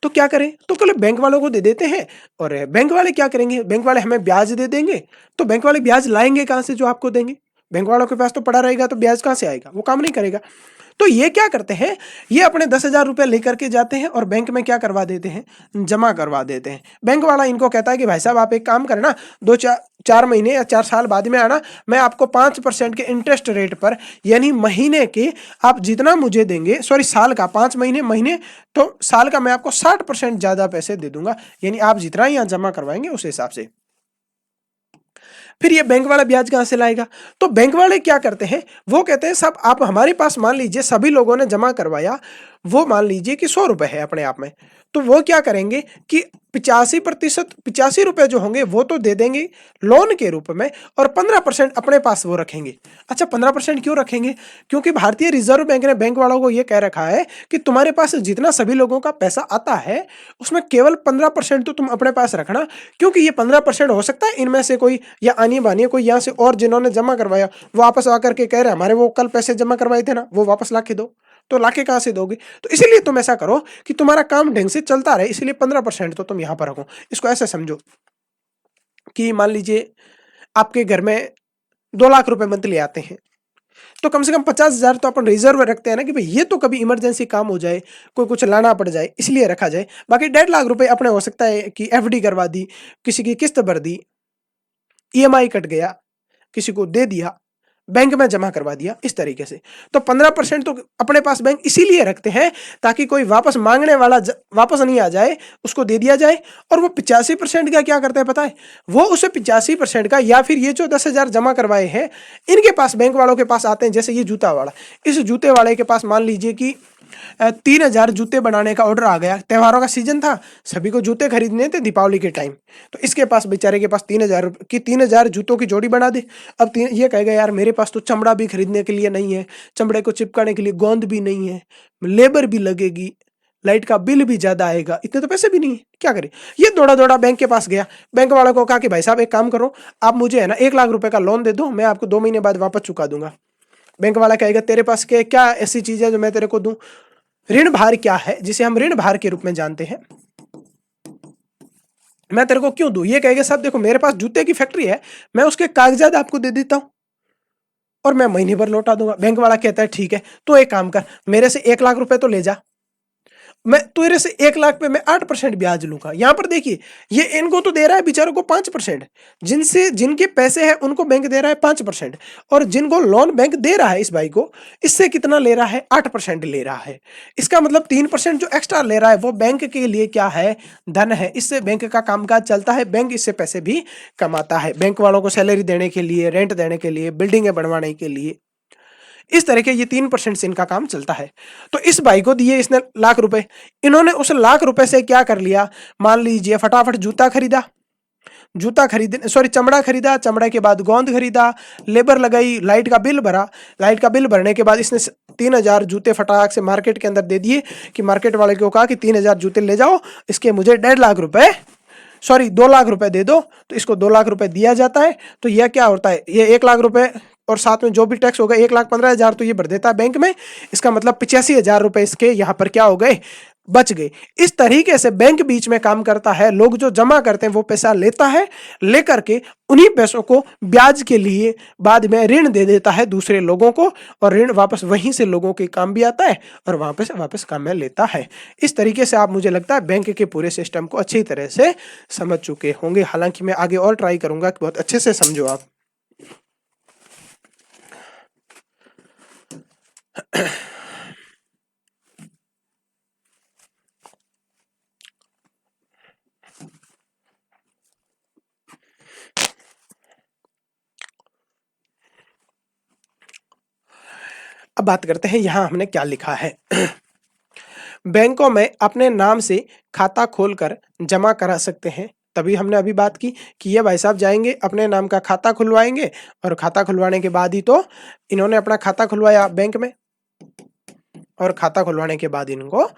S1: तो क्या करें, तो कल बैंक वालों को दे देते हैं। और बैंक वाले क्या करेंगे, बैंक वाले हमें ब्याज दे देंगे। तो बैंक वाले ब्याज लाएंगे कहां से जो आपको देंगे? बैंक वालों के पास तो पड़ा रहेगा, तो ब्याज कहां से आएगा? वो काम नहीं करेगा। तो ये क्या करते हैं, ये अपने 10,000 रुपए लेकर के जाते हैं और बैंक में क्या करवा देते हैं, जमा करवा देते हैं। बैंक वाला इनको कहता है कि भाई साहब आप एक काम करना, 4 महीने या 4 साल बाद में आना, मैं आपको 5% के इंटरेस्ट रेट पर, यानी महीने के आप जितना मुझे देंगे, सॉरी साल का, 5 महीने तो साल का मैं आपको 60% ज्यादा पैसे दे दूंगा, यानी आप जितना यहाँ जमा करवाएंगे उस हिसाब से। फिर ये बैंक वाला ब्याज कहां से लाएगा? तो बैंक वाले क्या करते हैं, वो कहते हैं साहब आप हमारे पास, मान लीजिए सभी लोगों ने जमा करवाया, वो मान लीजिए कि 100 रुपए है अपने आप में, तो वो क्या करेंगे कि 85% 85 रुपए जो होंगे वो तो दे देंगे लोन के रूप में, और 15% अपने पास वो रखेंगे। अच्छा 15% क्यों रखेंगे? क्योंकि भारतीय रिजर्व बैंक ने बैंक वालों को ये कह रखा है कि तुम्हारे पास जितना सभी लोगों का पैसा आता है उसमें केवल 15% तो तुम अपने पास रखना, क्योंकि ये 15% हो सकता है इनमें से कोई, या आनी बानी कोई यहाँ से और जिन्होंने जमा करवाया वो वापस आकर के कह रहे हमारे वो कल पैसे जमा करवाए थे ना, वो वापस ला के दो। तो लाके कहां से दोगे? तो इसीलिए तुम ऐसा करो कि तुम्हारा काम ढंग से चलता रहे, इसलिए 15% तो तुम यहां पर रखो। इसको ऐसे समझो कि मान लीजिए आपके घर में 2 लाख रुपए मंथली आते हैं, तो कम से कम 50,000 तो अपन रिजर्व रखते हैं ना, कि भाई ये तो कभी इमरजेंसी काम हो जाए, कोई कुछ लाना पड़ जाए, इसलिए रखा जाए। बाकी 1.5 लाख रुपए अपने हो सकता है कि एफडी करवा दी, किसी की किस्त भर दी, ईएमआई कट गया, किसी को दे दिया, बैंक में जमा करवा दिया, इस तरीके से। तो 15% तो अपने पास बैंक इसीलिए रखते हैं ताकि कोई वापस मांगने वाला वापस नहीं आ जाए, उसको दे दिया जाए। और वो 85% का क्या करते हैं पता है, वो उसे 85% का, या फिर ये जो 10,000 जमा करवाए हैं इनके पास, बैंक वालों के पास आते हैं। जैसे ये जूता वाला, इस जूते वाले के पास मान लीजिए कि 3,000 जूते बनाने का ऑर्डर आ गया, त्योहारों का सीजन था, सभी को जूते खरीदने थे दीपावली के टाइम, तो इसके पास बेचारे के पास 3,000 की 3,000 जूतों की जोड़ी बना दे। अब ये कहेगा यार मेरे पास तो चमड़ा भी खरीदने के लिए नहीं है, चमड़े को चिपकाने के लिए गोंद भी नहीं है, लेबर भी लगेगी, लाइट का बिल भी ज्यादा आएगा, इतने तो पैसे भी नहीं है, क्या करे? ये दौड़ा दौड़ा बैंक के पास गया, बैंक वालों को कहा कि भाई साहब एक काम करो, आप मुझे है ना 1 लाख रुपए का लोन दे दो, मैं आपको 2 महीने बाद वापस चुका दूंगा। बैंक वाला कहेगा तेरे पास के क्या ऐसी चीज है जो मैं तेरे को दूं? ऋण भार क्या है, जिसे हम ऋण भार के रूप में जानते हैं, मैं तेरे को क्यों दूं? ये कहेगा साहब देखो मेरे पास जूते की फैक्ट्री है, मैं उसके कागजात आपको दे देता हूं और मैं महीने भर लौटा दूंगा। बैंक वाला कहता है ठीक है, तो एक काम कर, मेरे से 1 लाख रुपए तो ले जा, मैं तेरे से 1 लाख पे मैं 8% ब्याज लूंगा। यहां पर देखिए ये इनको तो दे रहा है बेचारों को 5%, जिनसे जिनके पैसे हैं उनको बैंक दे रहा है 5%, और जिनको लोन बैंक दे रहा है इस भाई को, इससे कितना ले रहा है? 8% ले रहा है। इसका मतलब 3% जो एक्स्ट्रा ले रहा है वो बैंक के लिए क्या है? धन है। इससे बैंक का कामकाज चलता है, बैंक इससे पैसे भी कमाता है, बैंक वालों को सैलरी देने के लिए, रेंट देने के लिए, बिल्डिंगें बनवाने के लिए। इस तरह के ये 3% से इनका काम चलता है। तो इस भाई को दिए इसने लाख रुपए, इन्होंने उस लाख रुपए से क्या कर लिया, मान लीजिए फटाफट जूता खरीदा, जूता खरीद सॉरी चमड़ा खरीदा, चमड़े के बाद गोंद खरीदा, लेबर लगाई, लाइट का बिल भरा, लाइट का बिल भरने के बाद इसने 3,000 जूते फटाक से मार्केट के अंदर दे दिए, कि मार्केट वाले को कहा कि 3,000 जूते ले जाओ, इसके मुझे 1.5 लाख रुपए, सॉरी 2 लाख रुपए दे दो। तो इसको 2 लाख रुपए दिया जाता है। तो यह क्या होता है, ये 1 लाख रुपए और साथ में जो भी टैक्स होगा 1,15,000 तो ये भर देता है बैंक में। इसका मतलब 85,000 रुपए इसके यहाँ पर क्या हो गए, बच गए। इस तरीके से बैंक बीच में काम करता है, लोग जो जमा करते हैं वो पैसा लेता है, लेकर के उन्हीं पैसों को ब्याज के लिए बाद में ऋण दे देता है दूसरे लोगों को, और ऋण वापस वहीं से लोगों के काम भी आता है और वापस काम में लेता है। इस तरीके से आप, मुझे लगता है बैंक के पूरे सिस्टम को अच्छी तरह से समझ चुके होंगे। हालांकि मैं आगे और ट्राई करूंगा कि बहुत अच्छे से समझो आप। अब बात करते हैं यहां हमने क्या लिखा है। बैंकों में अपने नाम से खाता खोलकर जमा करा सकते हैं। तभी हमने अभी बात की कि ये भाई साहब जाएंगे अपने नाम का खाता खुलवाएंगे, और खाता खुलवाने के बाद ही तो इन्होंने अपना खाता खुलवाया बैंक में, और खाता खुलवाने के बाद इनको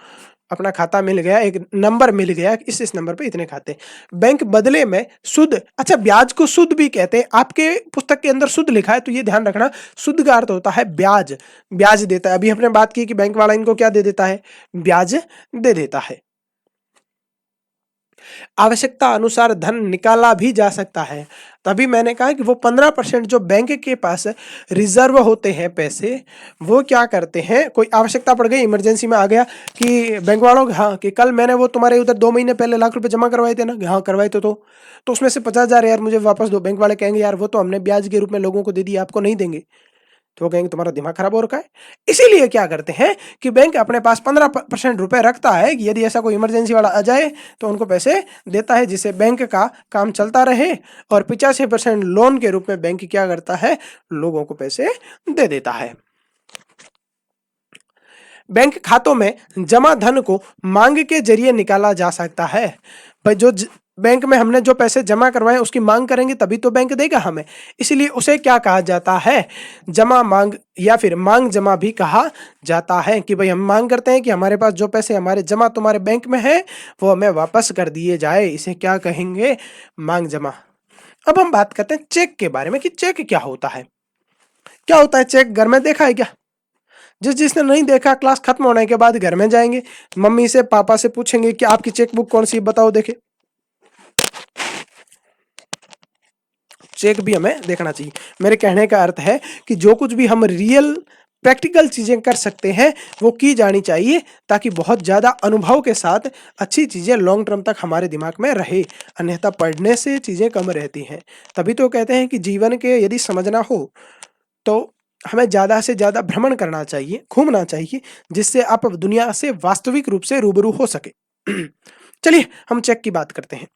S1: अपना खाता मिल गया, एक नंबर मिल गया, इस नंबर पे इतने खाते। बैंक बदले में शुद्ध, अच्छा ब्याज को शुद्ध भी कहते हैं, आपके पुस्तक के अंदर शुद्ध लिखा है तो ये ध्यान रखना, शुद्ध का अर्थ होता है ब्याज, ब्याज देता है। अभी हमने बात की कि बैंक वाला इनको क्या दे देता है, ब्याज दे देता है। आवश्यकता अनुसार धन निकाला भी जा सकता है। तभी मैंने कहा कि वो 15% जो बैंक के पास रिजर्व होते हैं पैसे, वो क्या करते हैं, कोई आवश्यकता पड़ गई, इमरजेंसी में आ गया कि बैंक वालों, हाँ कि कल मैंने वो तुम्हारे उधर 2 महीने पहले लाख रुपए जमा करवाए थे ना, हाँ करवाए तो उसमें से 50,000 यार मुझे वापस दो। बैंक वाले कहेंगे यार वो तो हमने ब्याज के रूप में लोगों को दे दिया, आपको नहीं देंगे। तो वो कहेंगे तुम्हारा दिमाग खराब हो रखा है। इसीलिए क्या करते हैं कि बैंक अपने पास 15% रुपए रखता है कि यदि ऐसा कोई इमरजेंसी वाला आ जाए तो उनको पैसे देता है, जिससे बैंक का काम चलता रहे। और 85% लोन के रूप में बैंक क्या करता है, लोगों को पैसे दे देता है। बैंक खातों में जमा धन को मांग के जरिए निकाला जा सकता है। भाई जो बैंक में हमने जो पैसे जमा करवाए उसकी मांग करेंगे तभी तो बैंक देगा हमें, इसलिए उसे क्या कहा जाता है, जमा मांग या फिर मांग जमा भी कहा जाता है। कि भाई हम मांग करते हैं कि हमारे पास जो पैसे हमारे जमा तुम्हारे बैंक में है वो हमें वापस कर दिए जाए, इसे क्या कहेंगे, मांग जमा। अब हम बात करते हैं चेक के बारे में कि चेक क्या होता है। क्या होता है चेक, घर में देखा है क्या? जिसने नहीं देखा, क्लास खत्म होने के बाद घर में जाएंगे, मम्मी से पापा से पूछेंगे कि आपकी चेकबुक कौन सी, बताओ देखे। चेक भी हमें देखना चाहिए। मेरे कहने का अर्थ है कि जो कुछ भी हम रियल प्रैक्टिकल चीजें कर सकते हैं वो की जानी चाहिए, ताकि बहुत ज्यादा अनुभव के साथ अच्छी चीजें लॉन्ग टर्म तक हमारे दिमाग में रहे। अन्यथा पढ़ने से चीजें कम रहती हैं। तभी तो कहते हैं कि जीवन के यदि समझना हो तो हमें ज्यादा से ज्यादा भ्रमण करना चाहिए, घूमना चाहिए, जिससे आप दुनिया से वास्तविक रूप से रूबरू हो सके। चलिए हम चेक की बात करते हैं।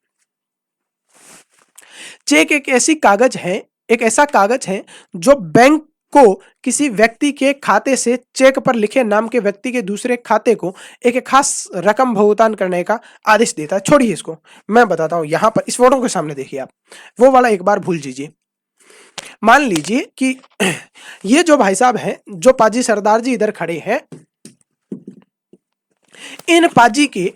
S1: चेक एक ऐसी कागज है, एक ऐसा कागज है जो बैंक को किसी व्यक्ति के खाते से चेक पर लिखे नाम के व्यक्ति के दूसरे खाते को एक खास रकम भुगतान करने का आदेश देता है। छोड़िए इसको, मैं बताता हूं। यहां पर इस फोटो के सामने देखिए आप, वो वाला एक बार भूल दीजिए। मान लीजिए कि ये जो भाई साहब हैं, जो पाजी सरदार जी इधर खड़े हैं, इन पाजी के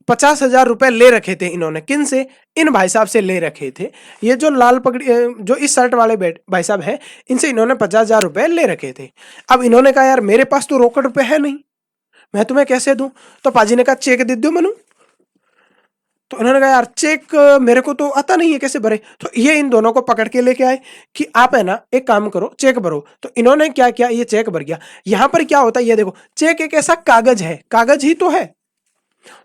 S1: 50,000 रुपए ले रखे थे इन्होंने। किन से? इन भाई साहब से ले रखे थे। ये जो लाल पगड़ी, जो इस शर्ट वाले भाई साहब हैं, इनसे इन्होंने 50,000 रुपए ले रखे थे। अब इन्होंने कहा यार मेरे पास तो रोकड़ रुपए है नहीं, मैं तुम्हें कैसे दूं? तो पाजी ने कहा चेक दे दो मनु। तो इन्होंने कहा यार चेक मेरे को तो आता नहीं है, कैसे भरे? तो ये इन दोनों को पकड़ के लेके आए कि आप है ना एक काम करो, चेक भरो। तो इन्होंने क्या किया, ये चेक भर गया। यहां पर क्या होता है ये देखो, चेक एक ऐसा कागज है, कागज ही तो है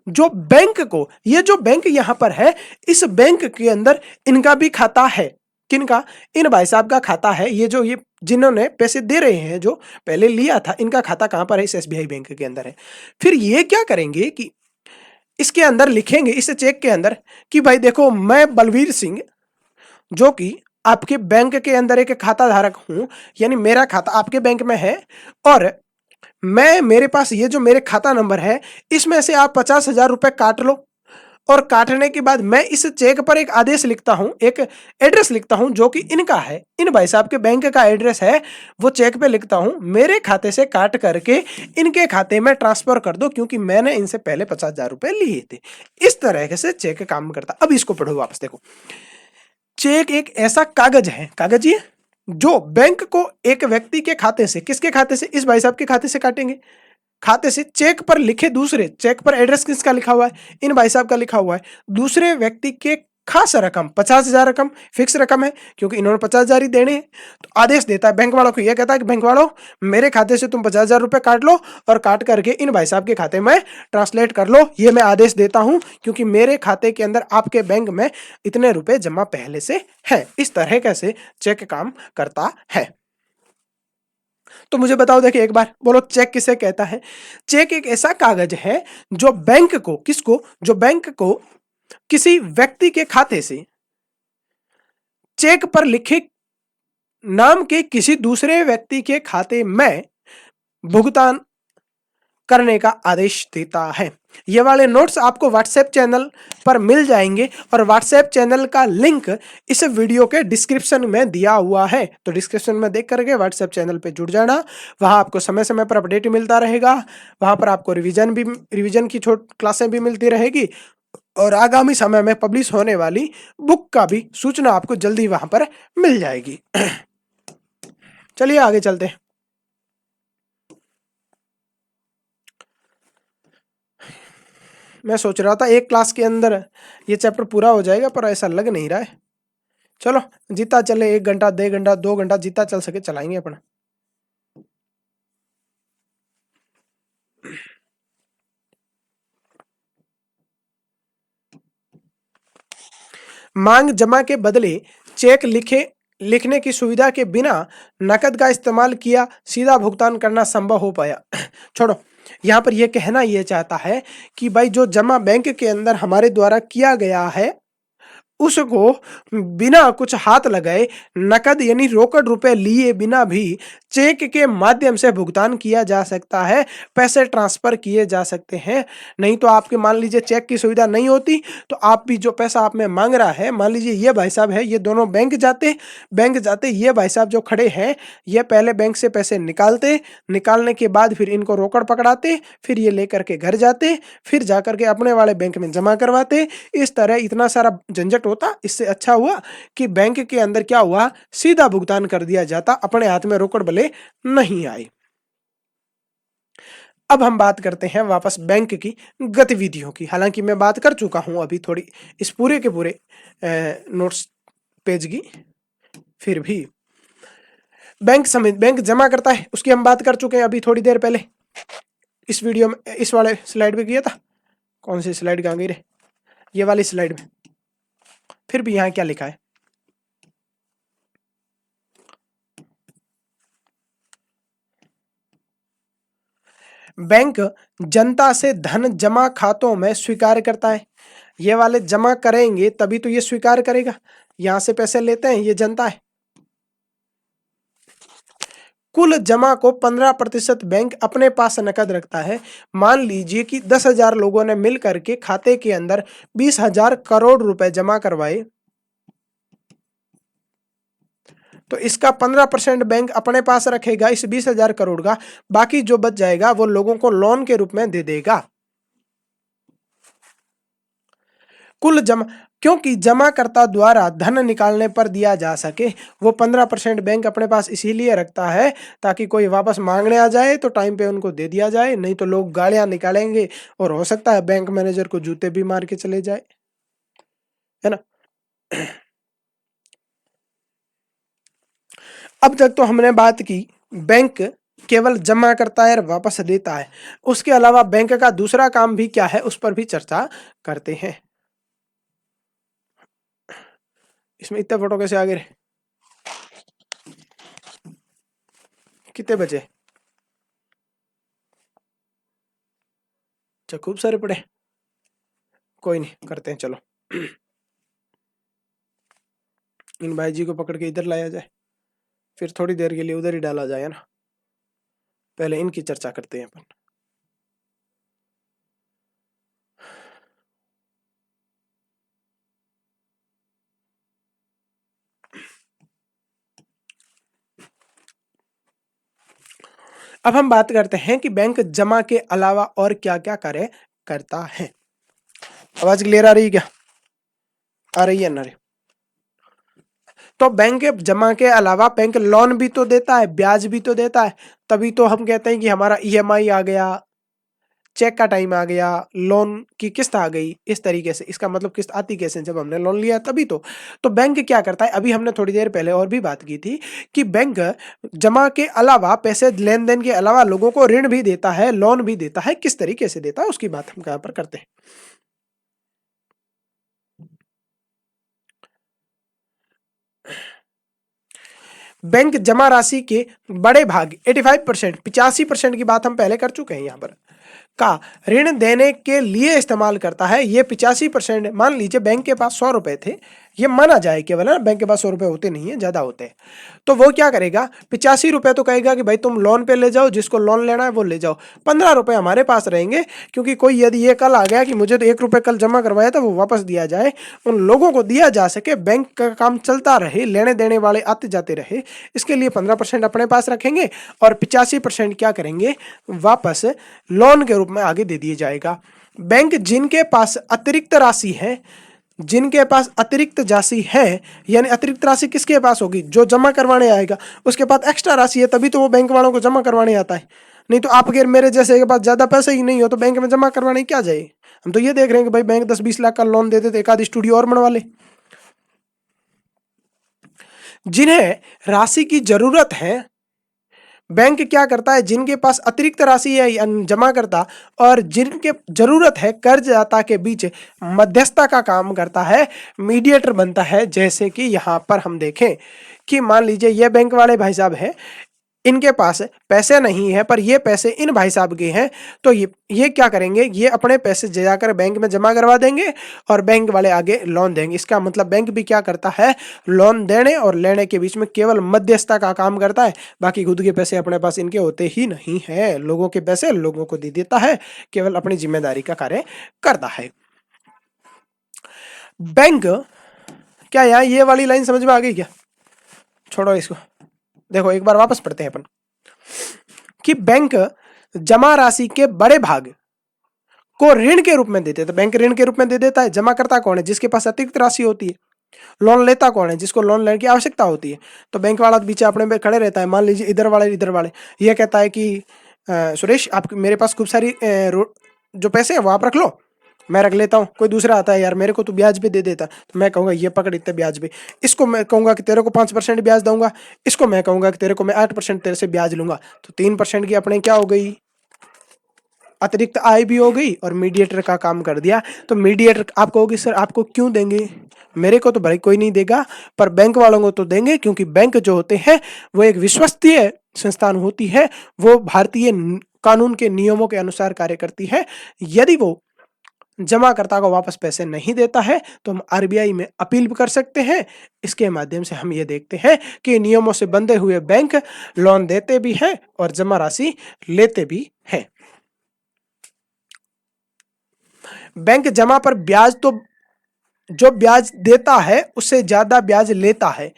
S1: जो बैंक को, ये जो बैंक यहां पर है, इस बैंक के अंदर इनका भी खाता है। किनका? इन भाई साहब का खाता है। ये जो ये जिन्होंने पैसे दे रहे हैं, जो पहले लिया था, इनका खाता कहां पर है? इस एसबीआई बैंक के अंदर है। फिर ये क्या करेंगे कि इसके अंदर लिखेंगे, इस चेक के अंदर, कि भाई देखो मैं बलवीर सिंह, जो कि आपके बैंक के अंदर एक खाता धारक हूं, यानी मेरा खाता आपके बैंक में है, और मैं, मेरे पास ये जो मेरे खाता नंबर है, इसमें से आप 50,000 रुपए काट लो। और काटने के बाद मैं इस चेक पर एक आदेश लिखता हूं, एक एड्रेस लिखता हूं जो कि इनका है, इन भाई साहब के बैंक का एड्रेस है, वो चेक पे लिखता हूं, मेरे खाते से काट करके इनके खाते में ट्रांसफर कर दो, क्योंकि मैंने इनसे पहले 50,000 रुपए लिए थे। इस तरह से चेक काम करता। अब इसको पढ़ो वापस, देखो चेक एक ऐसा कागज है, कागज ये, जो बैंक को एक व्यक्ति के खाते से, किसके खाते से? इस भाई साहब के खाते से काटेंगे, खाते से चेक पर लिखे, दूसरे चेक पर एड्रेस किसका लिखा हुआ है? इन भाई साहब का लिखा हुआ है। दूसरे व्यक्ति के खास रकम 50,000 रकम फिक्स रकम है, क्योंकि इन्होंने 50,000 ही देने हैं। तो आदेश देता है बैंक वालों को, यह कहता है कि बैंक वालों मेरे खाते से तुम 50,000 रुपए काट लो और काट करके इन भाई साहब के खाते में ट्रांसलेट कर लो। ये मैं आदेश देता हूं क्योंकि मेरे खाते के अंदर आपके बैंक में इतने रुपए जमा पहले से है। इस तरह कैसे चेक काम करता है। तो मुझे बताओ, देखिए एक बार बोलो, चेक किसे कहता है? चेक एक ऐसा कागज है जो बैंक को, किसको? जो बैंक को किसी व्यक्ति के खाते से चेक पर लिखे नाम के किसी दूसरे व्यक्ति के खाते में भुगतान करने का आदेश देता है। ये वाले नोट्स आपको व्हाट्सएप चैनल पर मिल जाएंगे और व्हाट्सएप चैनल का लिंक इस वीडियो के डिस्क्रिप्शन में दिया हुआ है, तो डिस्क्रिप्शन में देख करके व्हाट्सएप चैनल पे जुड़ जाना। वहाँ आपको समय समय पर अपडेट मिलता रहेगा, वहाँ पर आपको रिवीजन की क्लासें भी मिलती रहेगी और आगामी समय में पब्लिश होने वाली बुक का भी सूचना आपको जल्दी वहाँ पर मिल जाएगी। चलिए आगे चलते हैं। मैं सोच रहा था एक क्लास के अंदर ये चैप्टर पूरा हो जाएगा, पर ऐसा लग नहीं रहा है। चलो जितना चले, 1 घंटा 1.5 घंटा 2 घंटा जितना चल सके चलाएंगे अपना। मांग जमा के बदले चेक लिखने की सुविधा के बिना नकद का इस्तेमाल किया सीधा भुगतान करना संभव हो पाया। छोड़ो, यहाँ पर यह कहना यह चाहता है कि भाई जो जमा बैंक के अंदर हमारे द्वारा किया गया है उसको बिना कुछ हाथ लगाए नकद यानी रोकड़ रुपए लिए बिना भी चेक के माध्यम से भुगतान किया जा सकता है, पैसे ट्रांसफर किए जा सकते हैं। नहीं तो आपके मान लीजिए चेक की सुविधा नहीं होती तो आप भी जो पैसा आप में मांग रहा है, मान लीजिए ये भाई साहब है, ये दोनों बैंक जाते ये भाई साहब जो खड़े हैं ये पहले बैंक से पैसे निकालने के बाद फिर इनको रोकड़ पकड़ाते, फिर ये लेकर के घर जाते, फिर जाकर के अपने वाले बैंक में जमा करवाते। इस तरह इतना सारा झंझट होता। इससे अच्छा हुआ कि बैंक के अंदर क्या हुआ, सीधा भुगतान कर दिया जाता, अपने हाथ में रोकड़ भले नहीं आई। अब हम बात करते हैं वापस बैंक की गतिविधियों की। हालांकि मैं बात कर चुका हूं अभी थोड़ी इस पूरे के पूरे नोट्स पेज की, फिर भी बैंक जमा करता है उसकी हम बात कर चुके हैं अभी थोड़ी देर पहले इस वीडियो में। इस वाले स्लाइड में किया था, कौन सी स्लाइड कहाँ गई रे, ये वाली स्लाइड में। फिर भी यहां क्या लिखा है, बैंक जनता से धन जमा खातों में स्वीकार करता है। ये वाले जमा करेंगे तभी तो ये स्वीकार करेगा, यहां से पैसे लेते हैं ये जनता है। कुल जमा को 15% बैंक अपने पास नकद रखता है। मान लीजिए कि 10,000 लोगों ने मिल करके खाते के अंदर 20,000 करोड़ रुपए जमा करवाए, तो इसका 15% बैंक अपने पास रखेगा इस 20,000 करोड़ का, बाकी जो बच जाएगा वो लोगों को लोन के रूप में दे देगा। कुल जमा, क्योंकि जमाकर्ता द्वारा धन निकालने पर दिया जा सके, वो 15% बैंक अपने पास इसीलिए रखता है ताकि कोई वापस मांगने आ जाए तो टाइम पे उनको दे दिया जाए, नहीं तो लोग गालियां निकालेंगे और हो सकता है बैंक मैनेजर को जूते भी मार के चले जाए, है ना। अब तक तो हमने बात की बैंक केवल जमा करता है और वापस देता है, उसके अलावा बैंक का दूसरा काम भी क्या है उस पर भी चर्चा करते हैं। इसमें इतने फोटो कैसे आ गए, कितने बचे, अच्छा खूब सारे पड़े, कोई नहीं करते हैं। चलो इन भाई जी को पकड़ के इधर लाया जाए, फिर थोड़ी देर के लिए उधर ही डाला जाए ना, पहले इनकी चर्चा करते हैं अपन। अब हम बात करते हैं कि बैंक जमा के अलावा और क्या क्या कार्य करता है। आवाज क्लियर आ रही है क्या, आ रही है ना रे। तो बैंक जमा के अलावा बैंक लोन भी तो देता है, ब्याज भी तो देता है, तभी तो हम कहते हैं कि हमारा ईएमआई आ गया, चेक का टाइम आ गया, लोन की किस्त आ गई। इस तरीके से इसका मतलब किस्त आती कैसे, जब हमने लोन लिया तभी तो बैंक क्या करता है, अभी हमने थोड़ी देर पहले और भी बात की थी कि बैंक जमा के अलावा, पैसे लेन देन के अलावा लोगों को ऋण भी देता है, लोन भी देता है। किस तरीके से देता है उसकी बात हम यहाँ पर करते हैं। बैंक जमा राशि के बड़े भाग 85%, 85% की बात हम पहले कर चुके हैं यहाँ पर, का ऋण देने के लिए इस्तेमाल करता है। ये 85%, मान लीजिए बैंक के पास 100 रुपए थे ये माना जाए केवल, है ना, बैंक के पास 100 रुपए होते नहीं है, ज्यादा होते हैं। तो वो क्या करेगा, 85 रुपए तो कहेगा कि भाई तुम लोन पे ले जाओ, जिसको लोन लेना है वो ले जाओ, 15 रुपए हमारे पास रहेंगे, क्योंकि कोई यदि ये कल आ गया कि मुझे तो 1 रुपए कल जमा करवाया था वो वापस दिया जाए, उन लोगों को दिया जा सके, बैंक का काम चलता रहे, लेने देने वाले आते जाते रहे, इसके लिए 15% अपने पास रखेंगे और 85% क्या करेंगे, वापस लोन के रूप में आगे दे दिया जाएगा। बैंक जिनके पास अतिरिक्त राशि है, जिनके पास अतिरिक्त राशि है, यानी अतिरिक्त राशि किसके पास होगी, जो जमा करवाने आएगा उसके पास एक्स्ट्रा राशि है, तभी तो वो बैंक वालों को जमा करवाने आता है। नहीं तो आपके मेरे जैसे के पास ज्यादा पैसे ही नहीं हो तो बैंक में जमा करवाने क्या जाए। हम तो ये देख रहे हैं कि भाई बैंक 10-20 लाख का लोन देते तो एक आधी स्टूडियो और बनवा ले। जिन्हें राशि की जरूरत है, बैंक क्या करता है, जिनके पास अतिरिक्त राशि है जमा करता, और जिनके जरूरत है कर्जदाता के बीच मध्यस्थता का काम करता है, मीडिएटर बनता है। जैसे कि यहां पर हम देखें कि मान लीजिए ये बैंक वाले भाई साहब हैं, इनके पास पैसे नहीं है पर ये पैसे इन भाई साहब के हैं, तो ये क्या करेंगे, ये अपने पैसे जाकर बैंक में जमा करवा देंगे और बैंक वाले आगे लोन देंगे। इसका मतलब बैंक भी क्या करता है, लोन देने और लेने के बीच में केवल मध्यस्थता का काम करता है, बाकी खुद के पैसे अपने पास इनके होते ही नहीं है। लोगों के पैसे लोगों को दे देता है, केवल अपनी जिम्मेदारी का कार्य करता है बैंक। क्या यहाँ ये वाली लाइन समझ में आ गई क्या? छोड़ो इसको, देखो एक बार वापस पढ़ते हैं अपन कि बैंक जमा राशि के बड़े भाग को ऋण के रूप में देते हैं। तो बैंक ऋण के रूप में दे देता है। जमा करता कौन है, जिसके पास अतिरिक्त राशि होती है। लोन लेता कौन है, जिसको लोन लेने की आवश्यकता होती है। तो बैंक वाला पीछे अपने में खड़े रहता है। मान लीजिए इधर वाले ये कहता है कि सुरेश आप मेरे पास खूब सारी जो पैसे हैं वो आप रख लो, मैं रख लेता हूँ। कोई दूसरा आता है, यार मेरे को तो ब्याज पे दे देता, तो मैं कहूँगा ये पकड़ इतने ब्याज पे, इसको मैं कहूँगा कि तेरे को 5% ब्याज दूंगा, इसको मैं कहूँगा कि तेरे को मैं 8% तेरे से ब्याज लूंगा। तो 3% की अपने क्या हो गई, अतिरिक्त आय भी हो गई और मीडिएटर का काम कर दिया। तो मीडिएटर आप कहोगे सर आपको क्यों देंगे, मेरे को तो भाई कोई नहीं देगा, पर बैंक वालों को तो देंगे, क्योंकि बैंक जो होते हैं वो एक विश्वसनीय संस्थान होती है, वो भारतीय कानून के नियमों के अनुसार कार्य करती है। यदि वो जमाकर्ता को वापस पैसे नहीं देता है तो हम आरबीआई में अपील भी कर सकते हैं। इसके माध्यम से हम ये देखते हैं कि नियमों से बंधे हुए बैंक लोन देते भी हैं और जमा राशि लेते भी हैं। बैंक जमा पर ब्याज तो जो ब्याज देता है उससे ज्यादा ब्याज लेता है।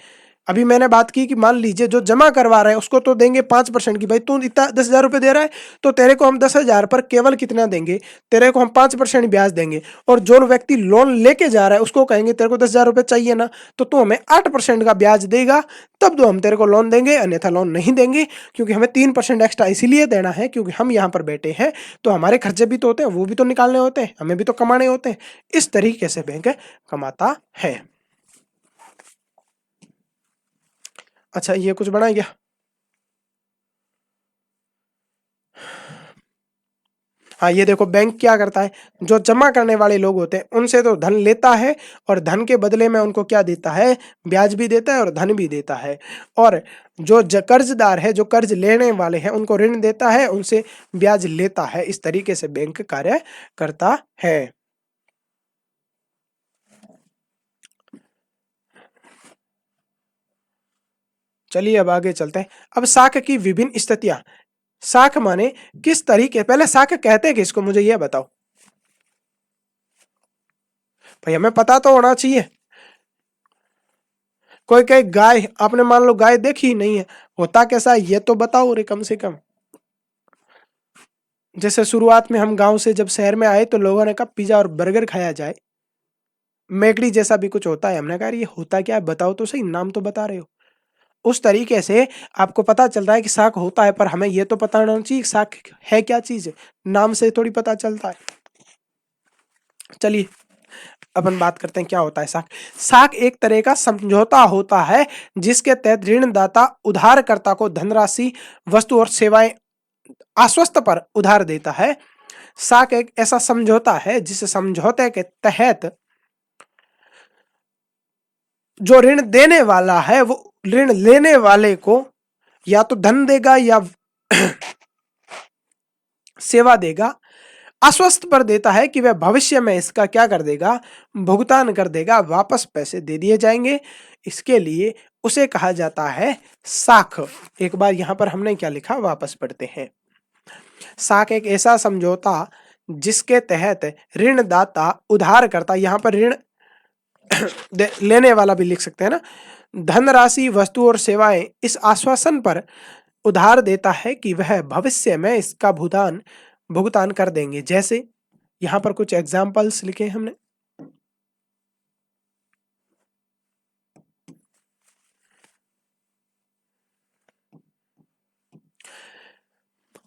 S1: अभी मैंने बात की कि मान लीजिए जो जमा करवा रहे हैं उसको तो देंगे 5% की, भाई तू इतना 10,000 रुपये दे रहा है तो तेरे को हम 10,000 पर केवल कितना देंगे, तेरे को हम 5% ब्याज देंगे। और जो व्यक्ति लोन लेके जा रहा है उसको कहेंगे तेरे को 10,000 रुपये चाहिए ना, तो तू हमें 8% का ब्याज देगा, तब तो हम तेरे को लोन देंगे, अन्यथा लोन नहीं देंगे। क्योंकि हमें 3% एक्स्ट्रा इसीलिए देना है क्योंकि हम यहाँ पर बैठे हैं, तो हमारे खर्चे भी तो होते हैं, वो भी तो निकालने होते हैं, हमें भी तो कमाने होते हैं। इस तरीके से बैंक कमाता है। अच्छा ये कुछ बना क्या? हाँ ये देखो बैंक क्या करता है, जो जमा करने वाले लोग होते हैं उनसे तो धन लेता है और धन के बदले में उनको क्या देता है, ब्याज भी देता है और धन भी देता है। और जो कर्जदार है, जो कर्ज लेने वाले हैं उनको ऋण देता है, उनसे ब्याज लेता है। इस तरीके से बैंक कार्य करता है। चलिए अब आगे चलते हैं। अब साख की विभिन्न स्थितियां। साख माने किस तरीके, पहले साख कहते हैं किसको मुझे यह बताओ भाई, हमें पता तो होना चाहिए। कोई कहे गाय, आपने मान लो गाय देखी नहीं है, होता कैसा है ये तो बताओ रे कम से कम। जैसे शुरुआत में हम गांव से जब शहर में आए तो लोगों ने कहा पिज्जा और बर्गर खाया जाए, मैकडी जैसा भी कुछ होता है। हमने कहा ये होता क्या है बताओ तो सही, नाम तो बता रहे हो। उस तरीके से आपको पता चल रहा है कि साख होता है, पर हमें यह तो पता होना चाहिए साख है क्या चीज, नाम से थोड़ी पता चलता है। चलिए अपन बात करते हैं क्या होता है साख। साख एक तरह का समझौता होता है जिसके तहत ऋणदाता उधारकर्ता को धनराशि, वस्तु और सेवाएं आश्वस्त पर उधार देता है। साख एक ऐसा समझौता है जिस समझौते के तहत जो ऋण देने वाला है वो ऋण लेने वाले को या तो धन देगा या सेवा देगा। आश्वस्त पर देता है कि वह भविष्य में इसका क्या कर देगा, भुगतान कर देगा, वापस पैसे दे दिए जाएंगे। इसके लिए उसे कहा जाता है साख। एक बार यहां पर हमने क्या लिखा, वापस पढ़ते हैं। साख एक ऐसा समझौता जिसके तहत ऋणदाता उधारकर्ता, यहां पर ऋण लेने वाला भी लिख सकते हैं ना, धनराशि, वस्तु और सेवाएं इस आश्वासन पर उधार देता है कि वह भविष्य में इसका भुगतान भुगतान कर देंगे। जैसे यहां पर कुछ एग्जाम्पल्स लिखे हैं हमने।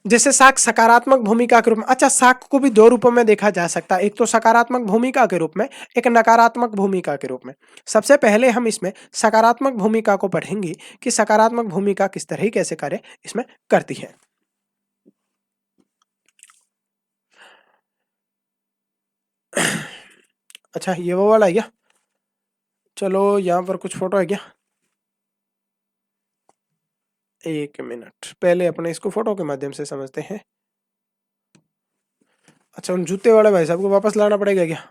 S1: जैसे साख सकारात्मक भूमिका के रूप में, अच्छा साख को भी दो रूपों में देखा जा सकता है, एक तो सकारात्मक भूमिका के रूप में, एक नकारात्मक भूमिका के रूप में। सबसे पहले हम इसमें सकारात्मक भूमिका को पढ़ेंगे कि सकारात्मक भूमिका किस तरह कैसे कार्य इसमें करती है। अच्छा ये वो वाला है क्या? चलो यहाँ पर कुछ फोटो है क्या? एक मिनट, पहले अपने इसको फोटो के माध्यम से समझते हैं। अच्छा उन जूते वाले भाई साहब को वापस लाना पड़ेगा क्या?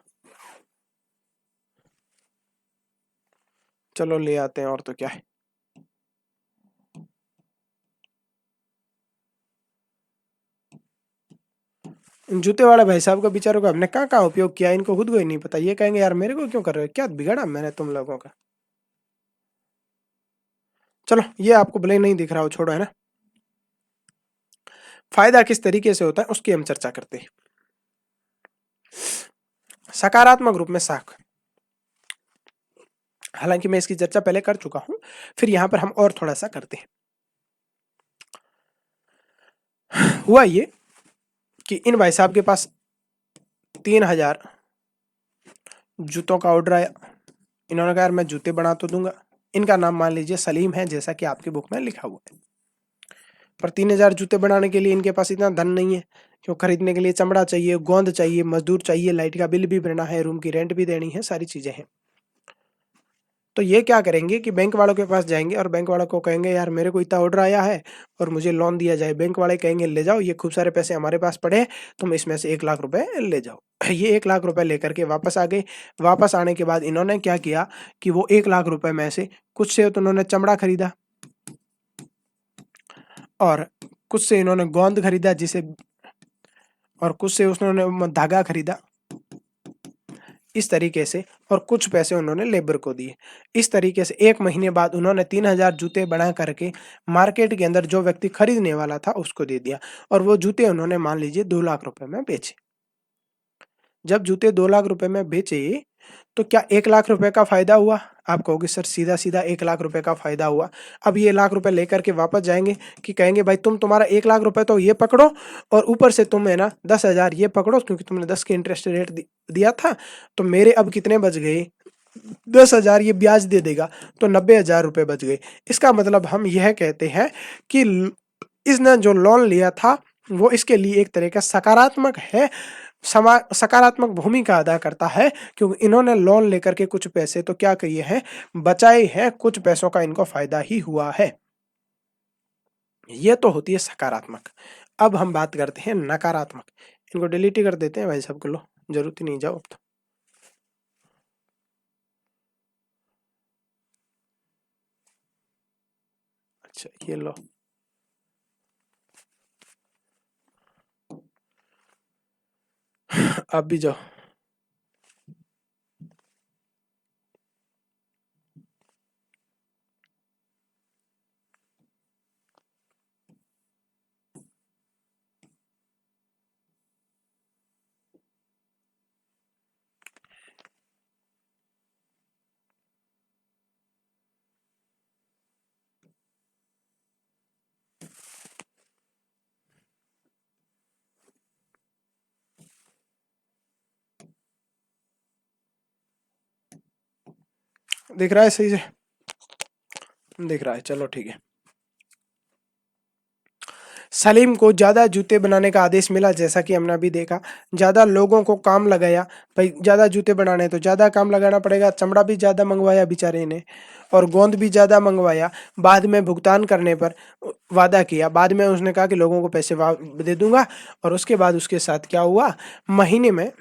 S1: चलो ले आते हैं, और तो क्या है। इन जूते वाले भाई साहब का बेचारों का हमने कहाँ कहाँ उपयोग किया, इनको खुद को ही नहीं पता। ये कहेंगे यार मेरे को क्यों कर रहे हो, क्या बिगाड़ा मैंने तुम लोगों का। चलो ये आपको भले ही नहीं दिख रहा हो, छोड़ो, है ना। फायदा किस तरीके से होता है उसकी हम चर्चा करते हैं। सकारात्मक रूप में साख, हालांकि मैं इसकी चर्चा पहले कर चुका हूं, फिर यहां पर हम और थोड़ा सा करते हैं। हुआ ये कि इन भाई साहब के पास 3,000 जूतों का ऑर्डर आया। इन्होंने कहा यार मैं जूते बना तो दूंगा। इनका नाम मान लीजिए सलीम है, जैसा कि आपकी बुक में लिखा हुआ है। पर 3,000 जूते बनाने के लिए इनके पास इतना धन नहीं है, क्यों खरीदने के लिए चमड़ा चाहिए, गोंद चाहिए, मजदूर चाहिए, लाइट का बिल भी भरना है, रूम की रेंट भी देनी है, सारी चीजें हैं। तो ये क्या करेंगे कि बैंक वालों के पास जाएंगे और बैंक वालों को कहेंगे यार मेरे को इतना ऑर्डर आया है और मुझे लोन दिया जाए। बैंक वाले कहेंगे ले जाओ, ये खूब सारे पैसे हमारे पास पड़े हैं, तुम इसमें से 1 लाख रुपए ले जाओ। ये 1 लाख रुपए लेकर के वापस आ गए। वापस आने के बाद इन्होंने क्या किया कि वो 1 लाख रुपए में से कुछ से तो उन्होंने चमड़ा खरीदा, और कुछ से इन्होंने गोंद खरीदा, जिसे, और कुछ से उन्होंने धागा खरीदा, इस तरीके से, और कुछ पैसे उन्होंने लेबर को दिए। इस तरीके से 1 महीने बाद उन्होंने 3,000 जूते बना करके मार्केट के अंदर जो व्यक्ति खरीदने वाला था उसको दे दिया, और वो जूते उन्होंने मान लीजिए 2 लाख रुपए में बेचे। जब जूते 2 लाख रुपए में बेचे तो क्या 1 लाख रुपए का फायदा हुआ? आप कहोगे सर सीधा सीधा 1 लाख रुपए का फायदा हुआ। अब ये लाख रुपए लेकर के वापस जाएंगे कि कहेंगे भाई तुम, तुम्हारा 1 लाख रुपए तो ये पकड़ो, और ऊपर से तुम है ना 10,000 ये पकड़ो, क्योंकि तुमने 10 के इंटरेस्ट रेट दिया था। तो मेरे अब कितने बच गए, 10,000 ये ब्याज दे देगा, तो 90,000 रुपए बच गए। इसका मतलब हम यह कहते हैं कि इसने जो लोन लिया था वो इसके लिए एक तरह का सकारात्मक है, सकारात्मक भूमिका अदा करता है, क्योंकि इन्होंने लोन लेकर के कुछ पैसे तो क्या किए हैं, बचाए हैं, कुछ पैसों का इनको फायदा ही हुआ है। ये तो होती है सकारात्मक। अब हम बात करते हैं नकारात्मक। इनको डिलीट ही कर देते हैं भाई साहब को, लो जरूरत ही नहीं, जाओ अब तो। अच्छा ये लो, आप भी जाओ। दिख रहा है सही से? दिख रहा है, चलो ठीक है। सलीम को ज़्यादा जूते बनाने का आदेश मिला, जैसा कि हमने अभी देखा। ज़्यादा लोगों को काम लगाया, भाई ज़्यादा जूते बनाने तो ज़्यादा काम लगाना पड़ेगा, चमड़ा भी ज़्यादा मंगवाया बेचारे ने, और गोंद भी ज़्यादा मंगवाया। बाद में भुगतान करने पर वादा किया, बाद में उसने कहा कि लोगों को पैसे दे दूंगा, और उसके बाद उसके साथ क्या हुआ, महीने में,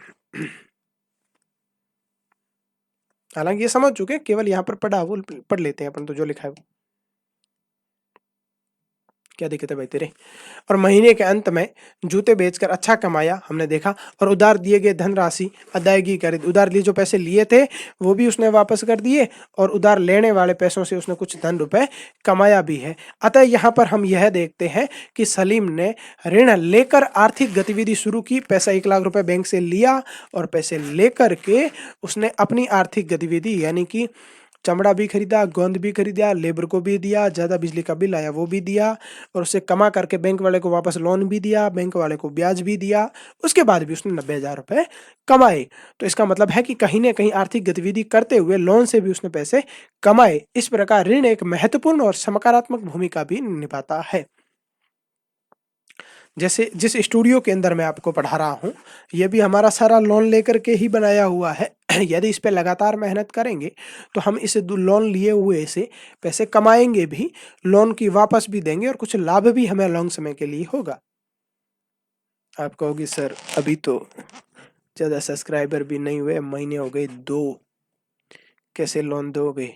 S1: हालांकि ये समझ चुके, केवल यहाँ पर पढ़ लेते हैं अपन, तो जो लिखा है वो। क्या दिक्कत है भाई तेरे। और महीने के अंत में जूते बेचकर अच्छा कमाया, हमने देखा, और उधार दिए गए धनराशि अदायगी कर, उधार लिए जो पैसे लिए थे वो भी उसने वापस कर दिए, और उधार लेने वाले पैसों से उसने कुछ धन रुपए कमाया भी है। अतः यहाँ पर हम यह देखते हैं कि सलीम ने ऋण लेकर आर्थिक गतिविधि शुरू की, पैसा 1 लाख रुपए बैंक से लिया, और पैसे लेकर के उसने अपनी आर्थिक गतिविधि, यानी कि चमड़ा भी खरीदा, गोंद भी खरीदा, लेबर को भी दिया, ज़्यादा बिजली का बिल आया वो भी दिया, और उससे कमा करके बैंक वाले को वापस लोन भी दिया, बैंक वाले को ब्याज भी दिया, उसके बाद भी उसने 90,000 रुपये कमाए। तो इसका मतलब है कि कहीं ना कहीं आर्थिक गतिविधि करते हुए लोन से भी उसने पैसे कमाए। इस प्रकार ऋण एक महत्वपूर्ण और सकारात्मक भूमिका भी निभाता है। जैसे जिस स्टूडियो के अंदर मैं आपको पढ़ा रहा हूँ, ये भी हमारा सारा लोन लेकर के ही बनाया हुआ है। यदि इस पे लगातार मेहनत करेंगे तो हम इसे लोन लिए हुए से पैसे कमाएंगे भी, लोन की वापस भी देंगे, और कुछ लाभ भी हमें लॉन्ग समय के लिए होगा। आप कहोगे सर अभी तो ज़्यादा सब्सक्राइबर भी नहीं हुए, महीने हो गए 2, कैसे लोन दोगे।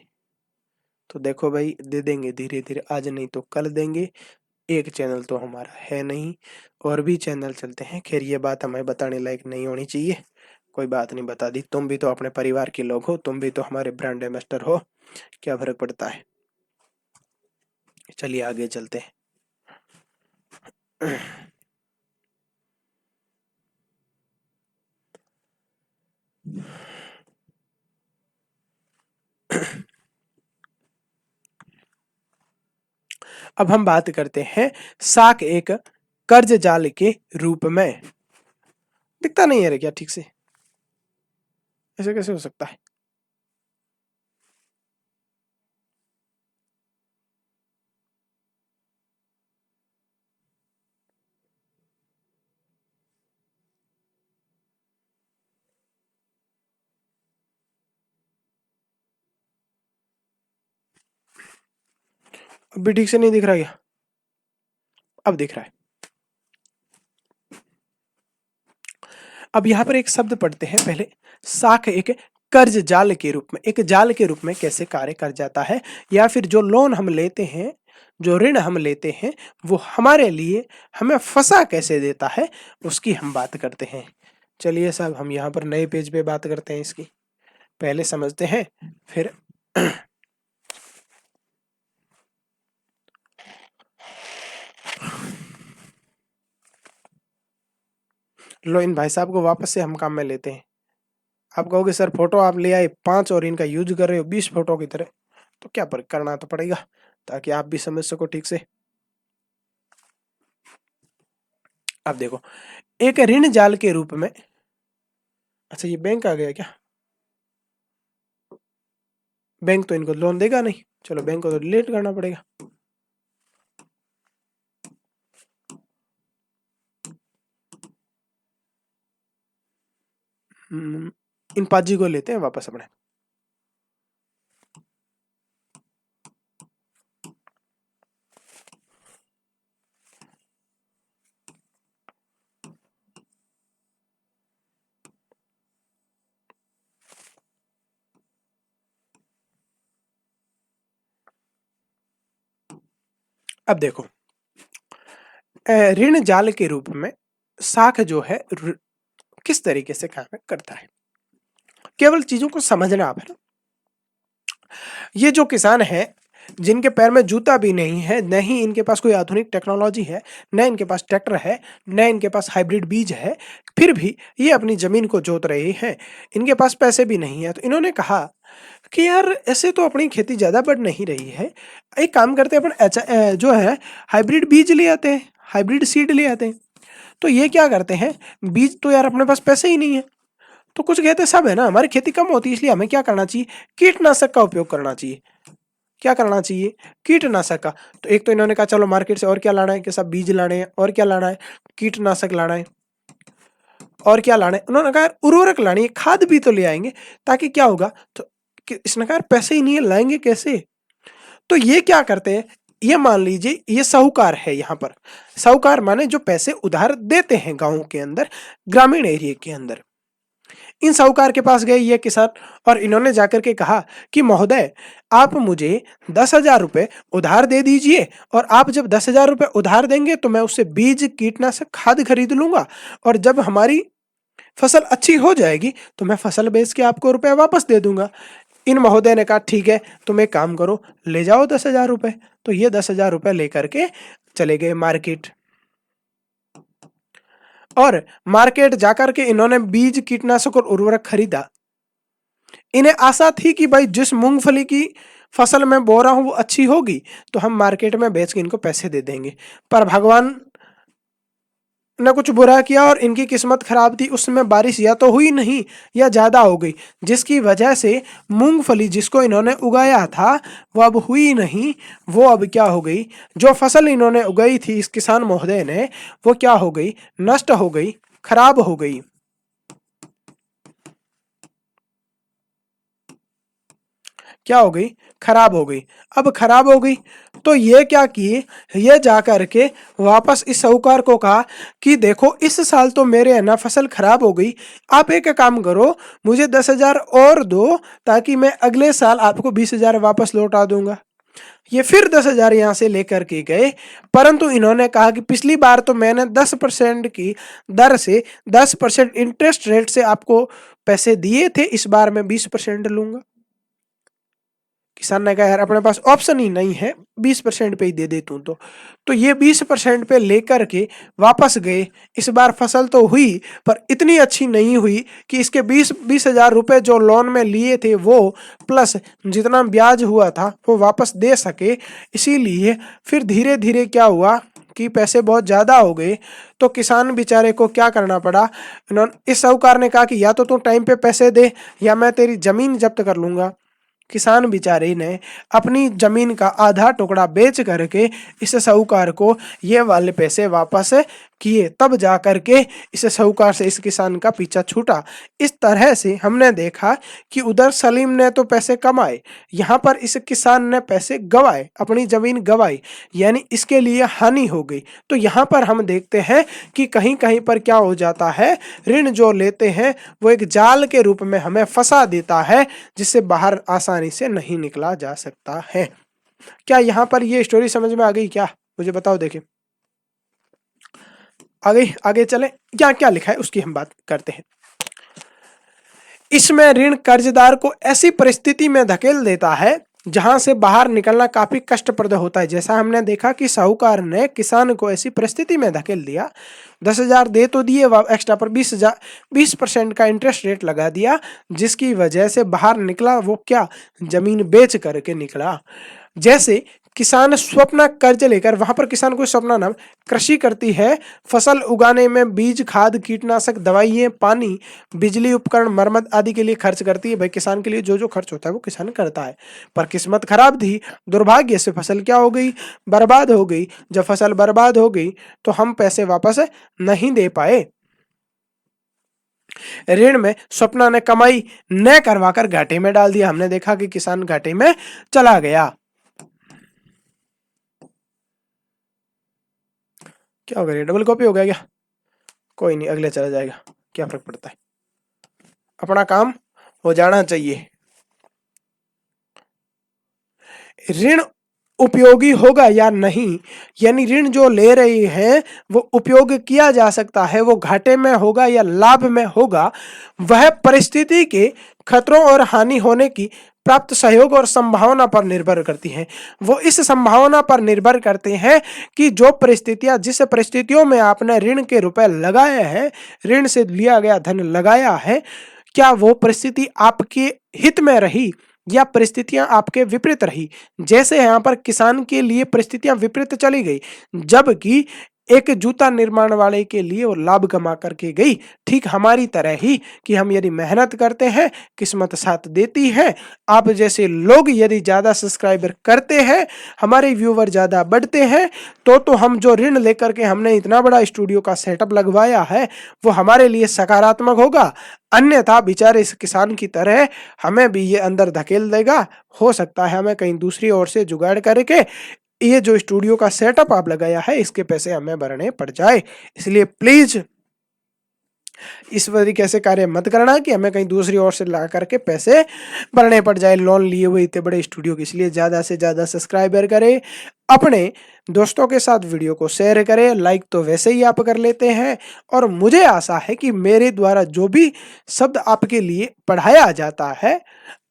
S1: तो देखो भाई, दे देंगे धीरे धीरे, आज नहीं तो कल देंगे। एक चैनल तो हमारा है नहीं, और भी चैनल चलते हैं। खैर ये बात हमें बताने लायक नहीं होनी चाहिए, कोई बात नहीं, बता दी। तुम भी तो अपने परिवार के लोग हो, तुम भी तो हमारे ब्रांड एम्बेसडर हो, क्या फर्क पड़ता है। चलिए आगे चलते हैं। अब हम बात करते हैं साख एक कर्ज जाल के रूप में। दिखता नहीं है रे क्या ठीक से, ऐसे कैसे हो सकता है। अब भी ठीक से नहीं दिख रहा क्या, अब दिख रहा है। अब यहाँ पर एक शब्द पढ़ते हैं पहले। साख एक कर्ज जाल के रूप में, एक जाल के रूप में कैसे कार्य कर जाता है, या फिर जो लोन हम लेते हैं, जो ऋण हम लेते हैं, वो हमारे लिए हमें फंसा कैसे देता है, उसकी हम बात करते हैं। चलिए साहब, हम यहाँ पर नए पेज पे बात करते हैं इसकी, पहले समझते हैं फिर। लो, इन भाई साहब को वापस से हम काम में लेते हैं। आप कहोगे सर फोटो आप ले आए 5 और इनका यूज कर रहे हो 20 फोटो की तरह, तो क्या पर करना तो पड़ेगा, ताकि आप भी समझ सको ठीक से। अब देखो, एक ऋण जाल के रूप में, अच्छा ये बैंक आ गया क्या, बैंक तो इनको लोन देगा नहीं, चलो बैंक को तो डिलीट करना पड़ेगा। इन पाजी को लेते हैं वापस अपने। अब देखो, ऋण जाल के रूप में साख जो है किस तरीके से काम करता है, केवल चीजों को समझना आप है ना। ये जो किसान है, जिनके पैर में जूता भी नहीं है, न ही इनके पास कोई आधुनिक टेक्नोलॉजी है, न इनके पास ट्रैक्टर है, न इनके पास हाइब्रिड बीज है, फिर भी ये अपनी जमीन को जोत रहे हैं। इनके पास पैसे भी नहीं है, तो इन्होंने कहा कि यार ऐसे तो अपनी खेती ज्यादा बढ़ नहीं रही है, एक काम करते हैं अपन, जो है हाइब्रिड बीज ले आते हैं, हाइब्रिड सीड ले आते हैं। तो ये क्या करते हैं, बीज तो यार अपने पास पैसे ही नहीं है, तो कुछ कहते सब है ना, हमारी खेती कम होती है, इसलिए हमें क्या करना चाहिए, कीटनाशक का उपयोग करना चाहिए। क्या करना चाहिए, कीटनाशक का। तो एक तो इन्होंने कहा चलो मार्केट से और क्या लाना है, कि सब बीज लाने हैं, और क्या लाना है, कीटनाशक लाना है, और क्या लाना है, उन्होंने कहा उर्वरक लानी है, खाद भी तो ले आएंगे, ताकि क्या होगा। तो इसने कहा पैसे ही नहीं है, लाएंगे कैसे। तो ये क्या करते हैं, ये मान लीजिए ये साहूकार है, यहाँ पर साहूकार माने जो पैसे उधार देते हैं गांव के अंदर, ग्रामीण एरिया के अंदर। इन साहूकार के पास गए ये किसान, और इन्होंने जाकर के कहा कि महोदय, आप मुझे 10,000 रुपये उधार दे दीजिए, और आप जब 10,000 रुपये उधार देंगे तो मैं उससे बीज, कीटनाशक, खाद खरीद लूंगा, और जब हमारी फसल अच्छी हो जाएगी तो मैं फसल बेच के आपको रुपए वापस दे दूंगा। इन महोदय ने कहा ठीक है, तुम एक काम करो, ले जाओ 10,000 रुपये। तो ये 10,000 रुपये लेकर के चले गए मार्केट, और मार्केट जाकर के इन्होंने बीज, कीटनाशक और उर्वरक खरीदा। इन्हें आशा थी कि भाई जिस मूंगफली की फसल मैं बो रहा हूं वो अच्छी होगी, तो हम मार्केट में बेच के इनको पैसे दे देंगे। पर भगवान ने कुछ बुरा किया और इनकी किस्मत खराब थी, उसमें बारिश या तो हुई नहीं या ज्यादा हो गई, जिसकी वजह से मूंगफली जिसको इन्होंने उगाया था वो अब हुई नहीं। वो अब क्या हो गई, जो फसल इन्होंने उगाई थी इस किसान महोदय ने, वो क्या हो गई, नष्ट हो गई, खराब हो गई। क्या हो गई, खराब हो गई। अब खराब हो गई तो ये क्या किए, ये जाकर के वापस इस साहूकार को कहा कि देखो इस साल तो मेरे है ना फसल खराब हो गई, आप एक काम करो, मुझे 10,000 और दो, ताकि मैं अगले साल आपको 20,000 वापस लौटा दूंगा। ये फिर 10,000 यहाँ से लेकर के गए, परंतु इन्होंने कहा कि पिछली बार तो मैंने 10% की दर से, 10% इंटरेस्ट रेट से आपको पैसे दिए थे, इस बार मैं 20% लूंगा। किसान ने कहा यार अपने पास ऑप्शन ही नहीं है, 20% पे ही दे दे तू तो ये 20% पे लेकर के वापस गए। इस बार फसल तो हुई पर इतनी अच्छी नहीं हुई कि इसके 20,000 रुपए जो लोन में लिए थे वो प्लस जितना ब्याज हुआ था वो वापस दे सके। इसीलिए फिर धीरे धीरे क्या हुआ कि पैसे बहुत ज़्यादा हो गए, तो किसान बेचारे को क्या करना पड़ा, इन्होंने इस साहूकार ने कहा कि या तो तू टाइम पे पैसे दे या मैं तेरी जमीन जब्त कर लूंगा। किसान बेचारे ने अपनी जमीन का आधा टुकड़ा बेच करके इस साहूकार को ये वाले पैसे वापस किए, तब जा करके इस साहूकार से इस किसान का पीछा छूटा। इस तरह से हमने देखा कि उधर सलीम ने तो पैसे कमाए, यहाँ पर इस किसान ने पैसे गवाए, अपनी जमीन गवाई, यानी इसके लिए हानि हो गई। तो यहाँ पर हम देखते हैं कि कहीं कहीं पर क्या हो जाता है, ऋण जो लेते हैं वो एक जाल के रूप में हमें फंसा देता है, जिससे बाहर आसानी से नहीं निकला जा सकता है। क्या यहाँ पर ये स्टोरी समझ में आ गई क्या, मुझे बताओ। देखिए आगे आगे चले, क्या क्या लिखा है उसकी हम बात करते हैं। इसमें ऋण कर्जदार को ऐसी परिस्थिति में धकेल देता है जहां से बाहर निकलना काफी कष्टप्रद होता है। जैसा हमने देखा कि साहूकार ने किसान को ऐसी परिस्थिति में धकेल दिया, 10,000 दे तो दिए, एक्स्ट्रा पर 20% का इंटरेस्ट रेट लगा दिया, जिसकी वजह से बाहर निकला वो क्या, जमीन बेच करके निकला। जैसे किसान स्वप्न कर्ज लेकर, वहां पर किसान को स्वप्न नाम कृषि करती है, फसल उगाने में बीज, खाद, कीटनाशक, दवाइयाँ, पानी, बिजली उपकरण, मरम्मत आदि के लिए खर्च करती है। भाई किसान के लिए जो जो खर्च होता है वो किसान करता है, पर किस्मत खराब थी, दुर्भाग्य से फसल क्या हो गई, बर्बाद हो गई। जब फसल बर्बाद हो गई तो हम पैसे वापस नहीं दे पाए। ऋण में स्वप्ना ने कमाई न करवाकर घाटे में डाल दिया। हमने देखा कि किसान घाटे में चला गया। क्या हो गया, डबल कॉपी हो गया क्या, कोई नहीं, अगले चला जाएगा, क्या फर्क पड़ता है, अपना काम हो जाना चाहिए। ऋण उपयोगी होगा या नहीं, यानी ऋण जो ले रही है वो उपयोग किया जा सकता है, वो घाटे में होगा या लाभ में होगा, वह परिस्थिति के खतरों और हानि होने की प्राप्त सहयोग और संभावना पर निर्भर करती हैं। वो इस संभावना पर निर्भर करते हैं कि जो परिस्थितियां, जिस परिस्थितियों में आपने ऋण के रुपए लगाए हैं, ऋण से लिया गया धन लगाया है, क्या वो परिस्थिति आपके हित में रही या परिस्थितियां आपके विपरीत रही। जैसे यहाँ पर किसान के लिए परिस्थितियां विपरीत चली गई, जबकि एक जूता निर्माण वाले के लिए वो लाभ कमा करके गई, ठीक हमारी तरह ही कि हम यदि मेहनत करते हैं, किस्मत साथ देती है, आप जैसे लोग यदि ज़्यादा सब्सक्राइबर करते हैं, हमारे व्यूवर ज़्यादा बढ़ते हैं, तो हम जो ऋण लेकर के हमने इतना बड़ा स्टूडियो का सेटअप लगवाया है वो हमारे लिए सकारात्मक होगा। अन्यथा बेचारे इस किसान की तरह हमें भी ये अंदर धकेल देगा। हो सकता है हमें कहीं दूसरी ओर से जुगाड़ करके ये जो स्टूडियो का सेटअप आप लगाया है इसके पैसे हमें भरने पड़ जाए। इसलिए प्लीज इस तरीके से कार्य मत करना कि हमें कहीं दूसरी ओर से ला करके पैसे भरने पड़ जाए लोन लिए हुए इतने बड़े स्टूडियो के। इसलिए ज़्यादा से ज़्यादा सब्सक्राइबर करें, अपने दोस्तों के साथ वीडियो को शेयर करें, लाइक तो वैसे ही आप कर लेते हैं। और मुझे आशा है कि मेरे द्वारा जो भी शब्द आपके लिए पढ़ाया जाता है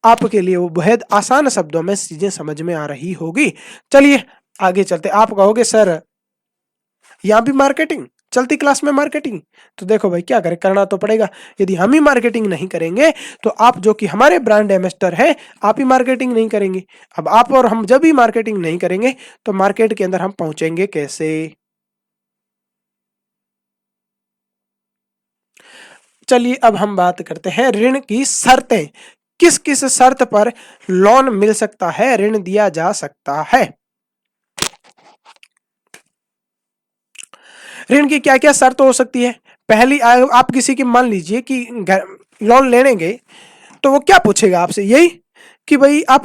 S1: आपके लिए वो बेहद आसान शब्दों में चीजें समझ में आ रही होगी। चलिए आगे चलते। आप कहोगे सर यहाँ भी मार्केटिंग, चलती क्लास में मार्केटिंग, तो देखो भाई क्या करें, करना तो पड़ेगा। यदि हम ही मार्केटिंग नहीं करेंगे तो आप जो कि हमारे ब्रांड एम्बेसडर है आप ही मार्केटिंग नहीं करेंगे। अब आप और हम जब भी मार्केटिंग नहीं करेंगे तो मार्केट के अंदर हम पहुंचेंगे कैसे। चलिए अब हम बात करते हैं ऋण की शर्तें। किस किस शर्त पर लोन मिल सकता है, ऋण दिया जा सकता है। ऋण की क्या क्या शर्त हो सकती है। पहली, आप किसी की मान लीजिए कि लोन लेने गए तो वो क्या पूछेगा आपसे, यही कि भाई आप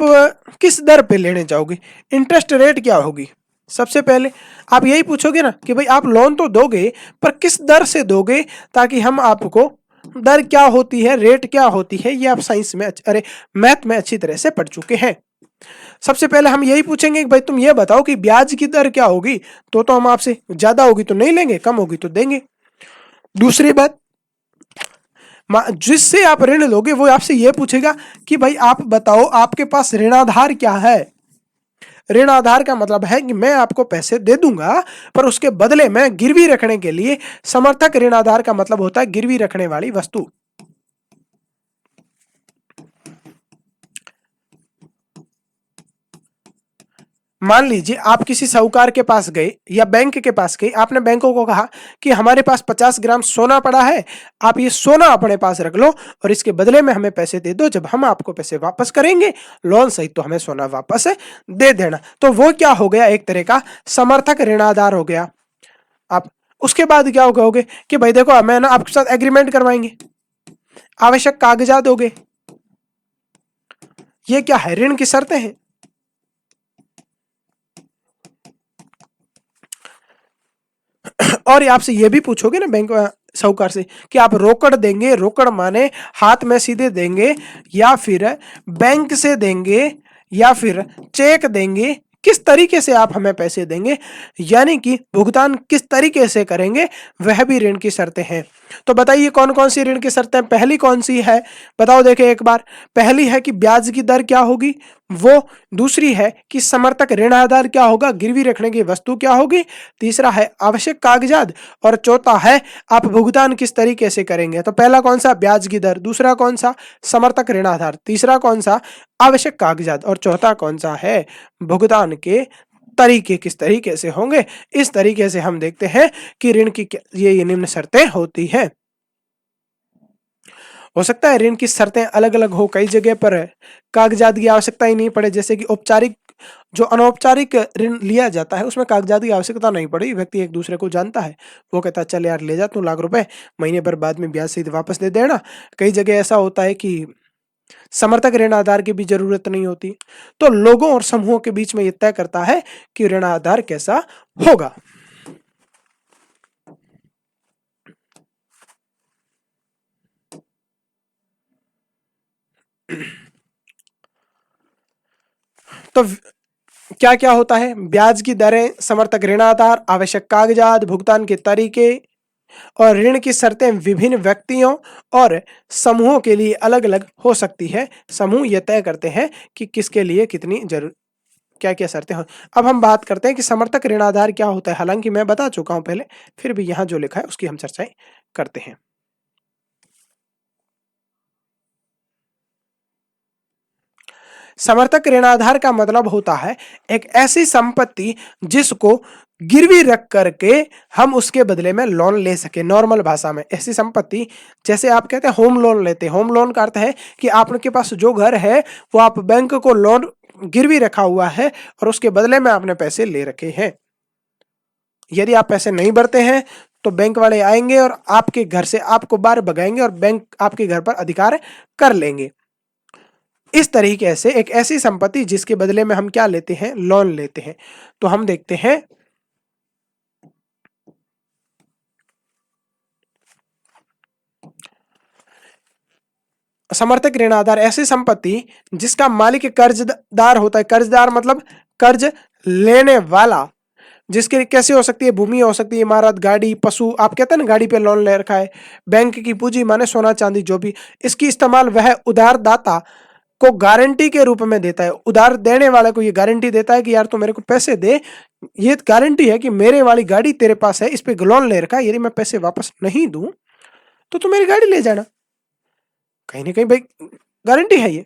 S1: किस दर पे लेने जाओगे, इंटरेस्ट रेट क्या होगी। सबसे पहले आप यही पूछोगे ना कि भाई आप लोन तो दोगे पर किस दर से दोगे, ताकि हम आपको दर क्या होती है, रेट क्या होती है, ये आप साइंस में अरे मैथ में अच्छी तरह से पढ़ चुके हैं। सबसे पहले हम यही पूछेंगे कि भाई तुम ये बताओ कि ब्याज की दर क्या होगी, तो हम आपसे ज्यादा होगी तो नहीं लेंगे, कम होगी तो देंगे। दूसरी बात, जिससे आप ऋण लोगे वो आपसे यह पूछेगा कि भाई आप बताओ आपके पास ऋणाधार क्या है। ऋण आधार का मतलब है कि मैं आपको पैसे दे दूंगा पर उसके बदले में गिरवी रखने के लिए समर्थक ऋण आधार का मतलब होता है गिरवी रखने वाली वस्तु। मान लीजिए आप किसी साहूकार के पास गए या बैंक के पास गए, आपने बैंकों को कहा कि हमारे पास 50 ग्राम सोना पड़ा है, आप ये सोना अपने पास रख लो और इसके बदले में हमें पैसे दे दो, जब हम आपको पैसे वापस करेंगे लोन सहित तो हमें सोना वापस दे देना। तो वो क्या हो गया, एक तरह का समर्थक ऋणाधार हो गया। आप उसके बाद क्या कहोगे कि भाई देखो हमें ना आपके साथ एग्रीमेंट करवाएंगे, आवश्यक कागजात हो गए। ये क्या है, ऋण की शर्तें हैं। और आपसे ये भी पूछोगे ना बैंक साहूकार से कि आप रोकड़ देंगे, रोकड़ माने हाथ में सीधे देंगे या फिर बैंक से देंगे या फिर चेक देंगे, किस तरीके से आप हमें पैसे देंगे, यानी कि भुगतान किस तरीके से करेंगे, वह भी ऋण की शर्तें हैं। तो बताइए कौन कौन सी ऋण की शर्तें। पहली कौन सी है बताओ, देखे एक बार। पहली है कि ब्याज की दर क्या होगी वो। दूसरी है कि समर्थक ऋण आधार क्या होगा, गिरवी रखने की वस्तु क्या होगी। तीसरा है आवश्यक कागजात। और चौथा है आप भुगतान किस तरीके से करेंगे। तो पहला कौन सा, ब्याज की दर। दूसरा कौन सा, समर्थक ऋण आधार। तीसरा कौन सा, आवश्यक कागजात। और चौथा कौन सा है, भुगतान के तरीके किस तरीके से होंगे। इस तरीके से हम देखते हैं कि ऋण की ये निम्न शर्तें होती हैं। हो सकता है ऋण की शर्तें अलग अलग हो, कई जगह पर कागजात की आवश्यकता ही नहीं पड़े, जैसे कि औपचारिक जो अनौपचारिक ऋण लिया जाता है उसमें कागजात की आवश्यकता नहीं पड़ी, व्यक्ति एक दूसरे को जानता है, वो कहता है चल यार ले जा तू लाख रुपए, महीने भर बाद में ब्याज सहित वापस दे देना। कई जगह ऐसा होता है कि समर्थक ऋण आधार की भी जरूरत नहीं होती। तो लोगों और समूहों के बीच में यह तय करता है कि ऋण आधार कैसा होगा। तो क्या क्या होता है, ब्याज की दरें, समर्थक ऋण आधार, आवश्यक कागजात, भुगतान के तरीके और ऋण की शर्तें विभिन्न व्यक्तियों और समूहों के लिए अलग अलग हो सकती है। समूह यह तय करते हैं कि किसके लिए कितनी जरूर क्या क्या शर्तें हो। अब हम बात करते हैं कि समर्थक ऋण आधार क्या होता है, हालांकि मैं बता चुका हूं पहले, फिर भी यहां जो लिखा है उसकी हम चर्चाएं करते हैं। समर्थक ऋणाधार का मतलब होता है एक ऐसी संपत्ति जिसको गिरवी रख करके हम उसके बदले में लोन ले सके। नॉर्मल भाषा में ऐसी संपत्ति, जैसे आप कहते हैं होम लोन लेते हैं, होम लोन का अर्थ है कि आपके पास जो घर है वो आप बैंक को लोन गिरवी रखा हुआ है और उसके बदले में आपने पैसे ले रखे हैं। यदि आप पैसे नहीं भरते हैं तो बैंक वाले आएंगे और आपके घर से आपको बाहर भगाएंगे और बैंक आपके घर पर अधिकार कर लेंगे। इस तरीके से एक ऐसी संपत्ति जिसके बदले में हम क्या लेते हैं, लोन लेते हैं। तो हम देखते हैं समर्थक ऋण आधार ऐसी संपत्ति जिसका मालिक कर्जदार होता है। कर्जदार मतलब कर्ज लेने वाला। जिसके कैसे हो सकती है, भूमि हो सकती है, इमारत, गाड़ी, पशु। आप कहते हैं ना गाड़ी पे लोन ले रखा है। बैंक की पूंजी माने सोना चांदी जो भी। इसकी इस्तेमाल वह उधारदाता को गारंटी के रूप में देता है। उधार देने वाले को ये गारंटी देता है कि यार तू मेरे को पैसे दे, ये गारंटी है कि मेरे वाली गाड़ी तेरे पास है, इस पे लोन ले रखा है, यदि मैं पैसे वापस नहीं दूं तो तू मेरी गाड़ी ले जाना। कहीं ना कहीं भाई गारंटी है ये।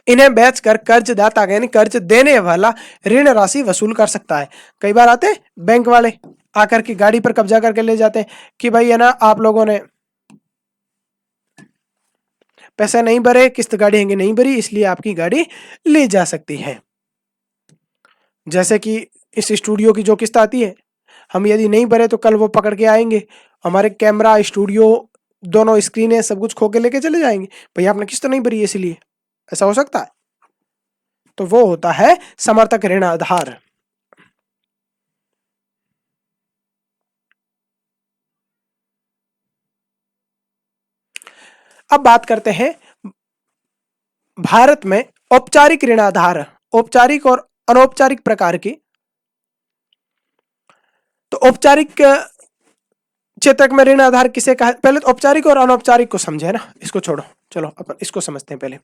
S1: इन्हें बेचकर कर्जदाता यानी कर्ज देने वाला ऋण राशि वसूल कर सकता है। कई बार आते बैंक वाले आकर के गाड़ी पर कब्जा करके ले जाते हैं कि भाई है ना, आप लोगों ने पैसा नहीं भरे, किस्त गाड़ी नहीं भरी, इसलिए आपकी गाड़ी ले जा सकती है। जैसे कि इस स्टूडियो की जो किस्त आती है, हम यदि नहीं भरे तो कल वो पकड़ के आएंगे, हमारे कैमरा, स्टूडियो, दोनों स्क्रीनें सब कुछ खो के लेके चले जाएंगे। भैया आपने किस्त नहीं भरी इसलिए। ऐसा हो सकता है। तो वो होता है समर्थक ऋण आधार। अब बात करते हैं भारत में औपचारिक ऋण आधार, औपचारिक और अनौपचारिक प्रकार की। तो औपचारिक क्षेत्र में ऋण आधार किसे कहा, पहले तो औपचारिक और अनौपचारिक को समझे ना, इसको छोड़ो, चलो अपन इसको समझते हैं पहले।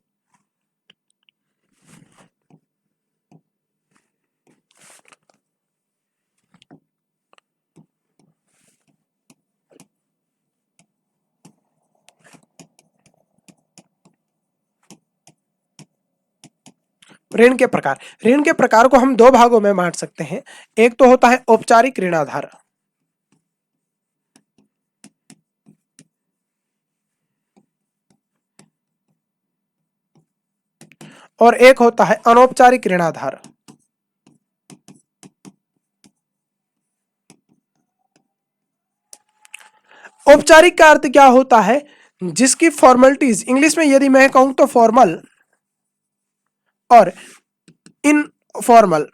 S1: ऋण के प्रकार, ऋण के प्रकार को हम दो भागों में बांट सकते हैं। एक तो होता है औपचारिक ऋण आधार और एक होता है अनौपचारिक ऋण आधार। औपचारिक का अर्थ क्या होता है, जिसकी फॉर्मेलिटीज, इंग्लिश में यदि मैं कहूं तो फॉर्मल और इनफॉर्मल।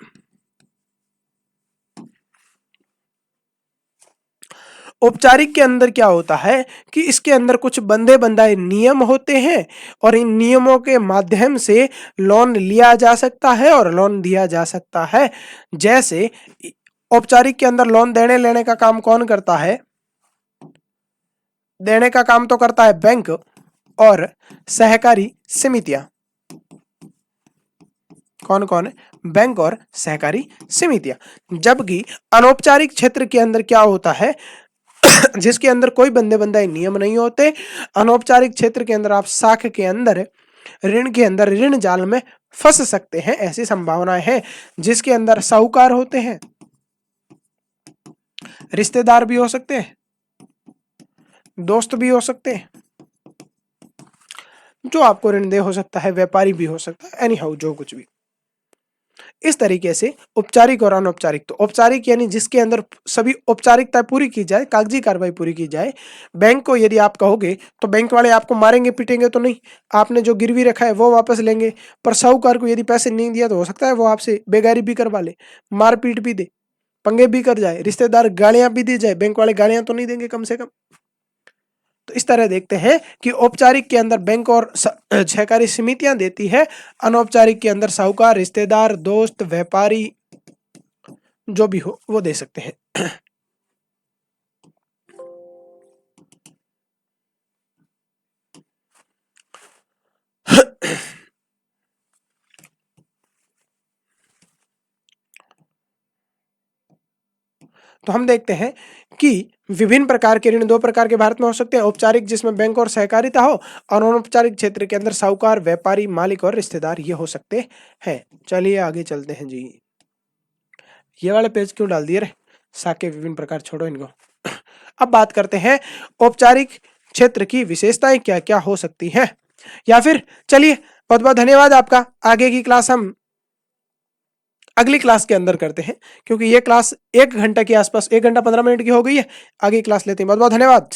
S1: औपचारिक के अंदर क्या होता है कि इसके अंदर कुछ बंधे बंधाए नियम होते हैं और इन नियमों के माध्यम से लोन लिया जा सकता है और लोन दिया जा सकता है। जैसे औपचारिक के अंदर लोन देने लेने का काम कौन करता है, देने का काम तो करता है बैंक और सहकारी समितियां। कौन कौन है, बैंक और सहकारी समितियां। जबकि अनौपचारिक क्षेत्र के अंदर क्या होता है जिसके अंदर कोई बंधे बंधाए नियम नहीं होते। अनौपचारिक क्षेत्र के अंदर आप साख के अंदर, ऋण के अंदर ऋण जाल में फंस सकते हैं, ऐसी संभावनाएं हैं। जिसके अंदर साहूकार होते हैं, रिश्तेदार भी हो सकते हैं, दोस्त भी हो सकते हैं, जो आपको ऋण दे हो सकता है, व्यापारी भी हो सकता है, एनी हाउ जो कुछ भी। इस तरीके से औपचारिक और अनौपचारिक। तो औपचारिक यानी जिसके अंदर सभी औपचारिकता पूरी की जाए, कागजी कार्रवाई पूरी की जाए। बैंक को यदि आप कहोगे तो बैंक वाले आपको मारेंगे पीटेंगे तो नहीं, आपने जो गिरवी रखा है वो वापस लेंगे। पर साहूकार को यदि पैसे नहीं दिया तो हो सकता है वो आपसे बेगारी भी करवा ले, मारपीट भी दे, पंगे भी कर जाए, रिश्तेदार गालियां भी दी जाए, बैंक वाले गालियां तो नहीं देंगे कम से कम। तो इस तरह देखते हैं कि औपचारिक के अंदर बैंक और सहकारी समितियां देती है, अनौपचारिक के अंदर साहूकार, रिश्तेदार, दोस्त, व्यापारी जो भी हो वो दे सकते हैं। तो हम देखते हैं कि विभिन्न प्रकार के ऋण दो प्रकार के भारत में हो सकते हैं। औपचारिक जिसमें बैंक और सहकारिता हो, और अनौपचारिक क्षेत्र के अंदर साहूकार, व्यापारी, मालिक और रिश्तेदार ये हो सकते हैं। चलिए आगे चलते हैं जी। ये वाले पेज क्यों डाल दिए रे? साग के विभिन्न प्रकार छोड़ो इनको। अब बात करते हैं औपचारिक क्षेत्र की विशेषताएं क्या क्या हो सकती हैं, या फिर चलिए बहुत बहुत धन्यवाद आपका। आगे की क्लास हम अगली क्लास के अंदर करते हैं, क्योंकि ये क्लास 1 घंटा के आसपास, 1 घंटा 15 मिनट की हो गई है। आगे क्लास लेते हैं। बहुत बहुत धन्यवाद।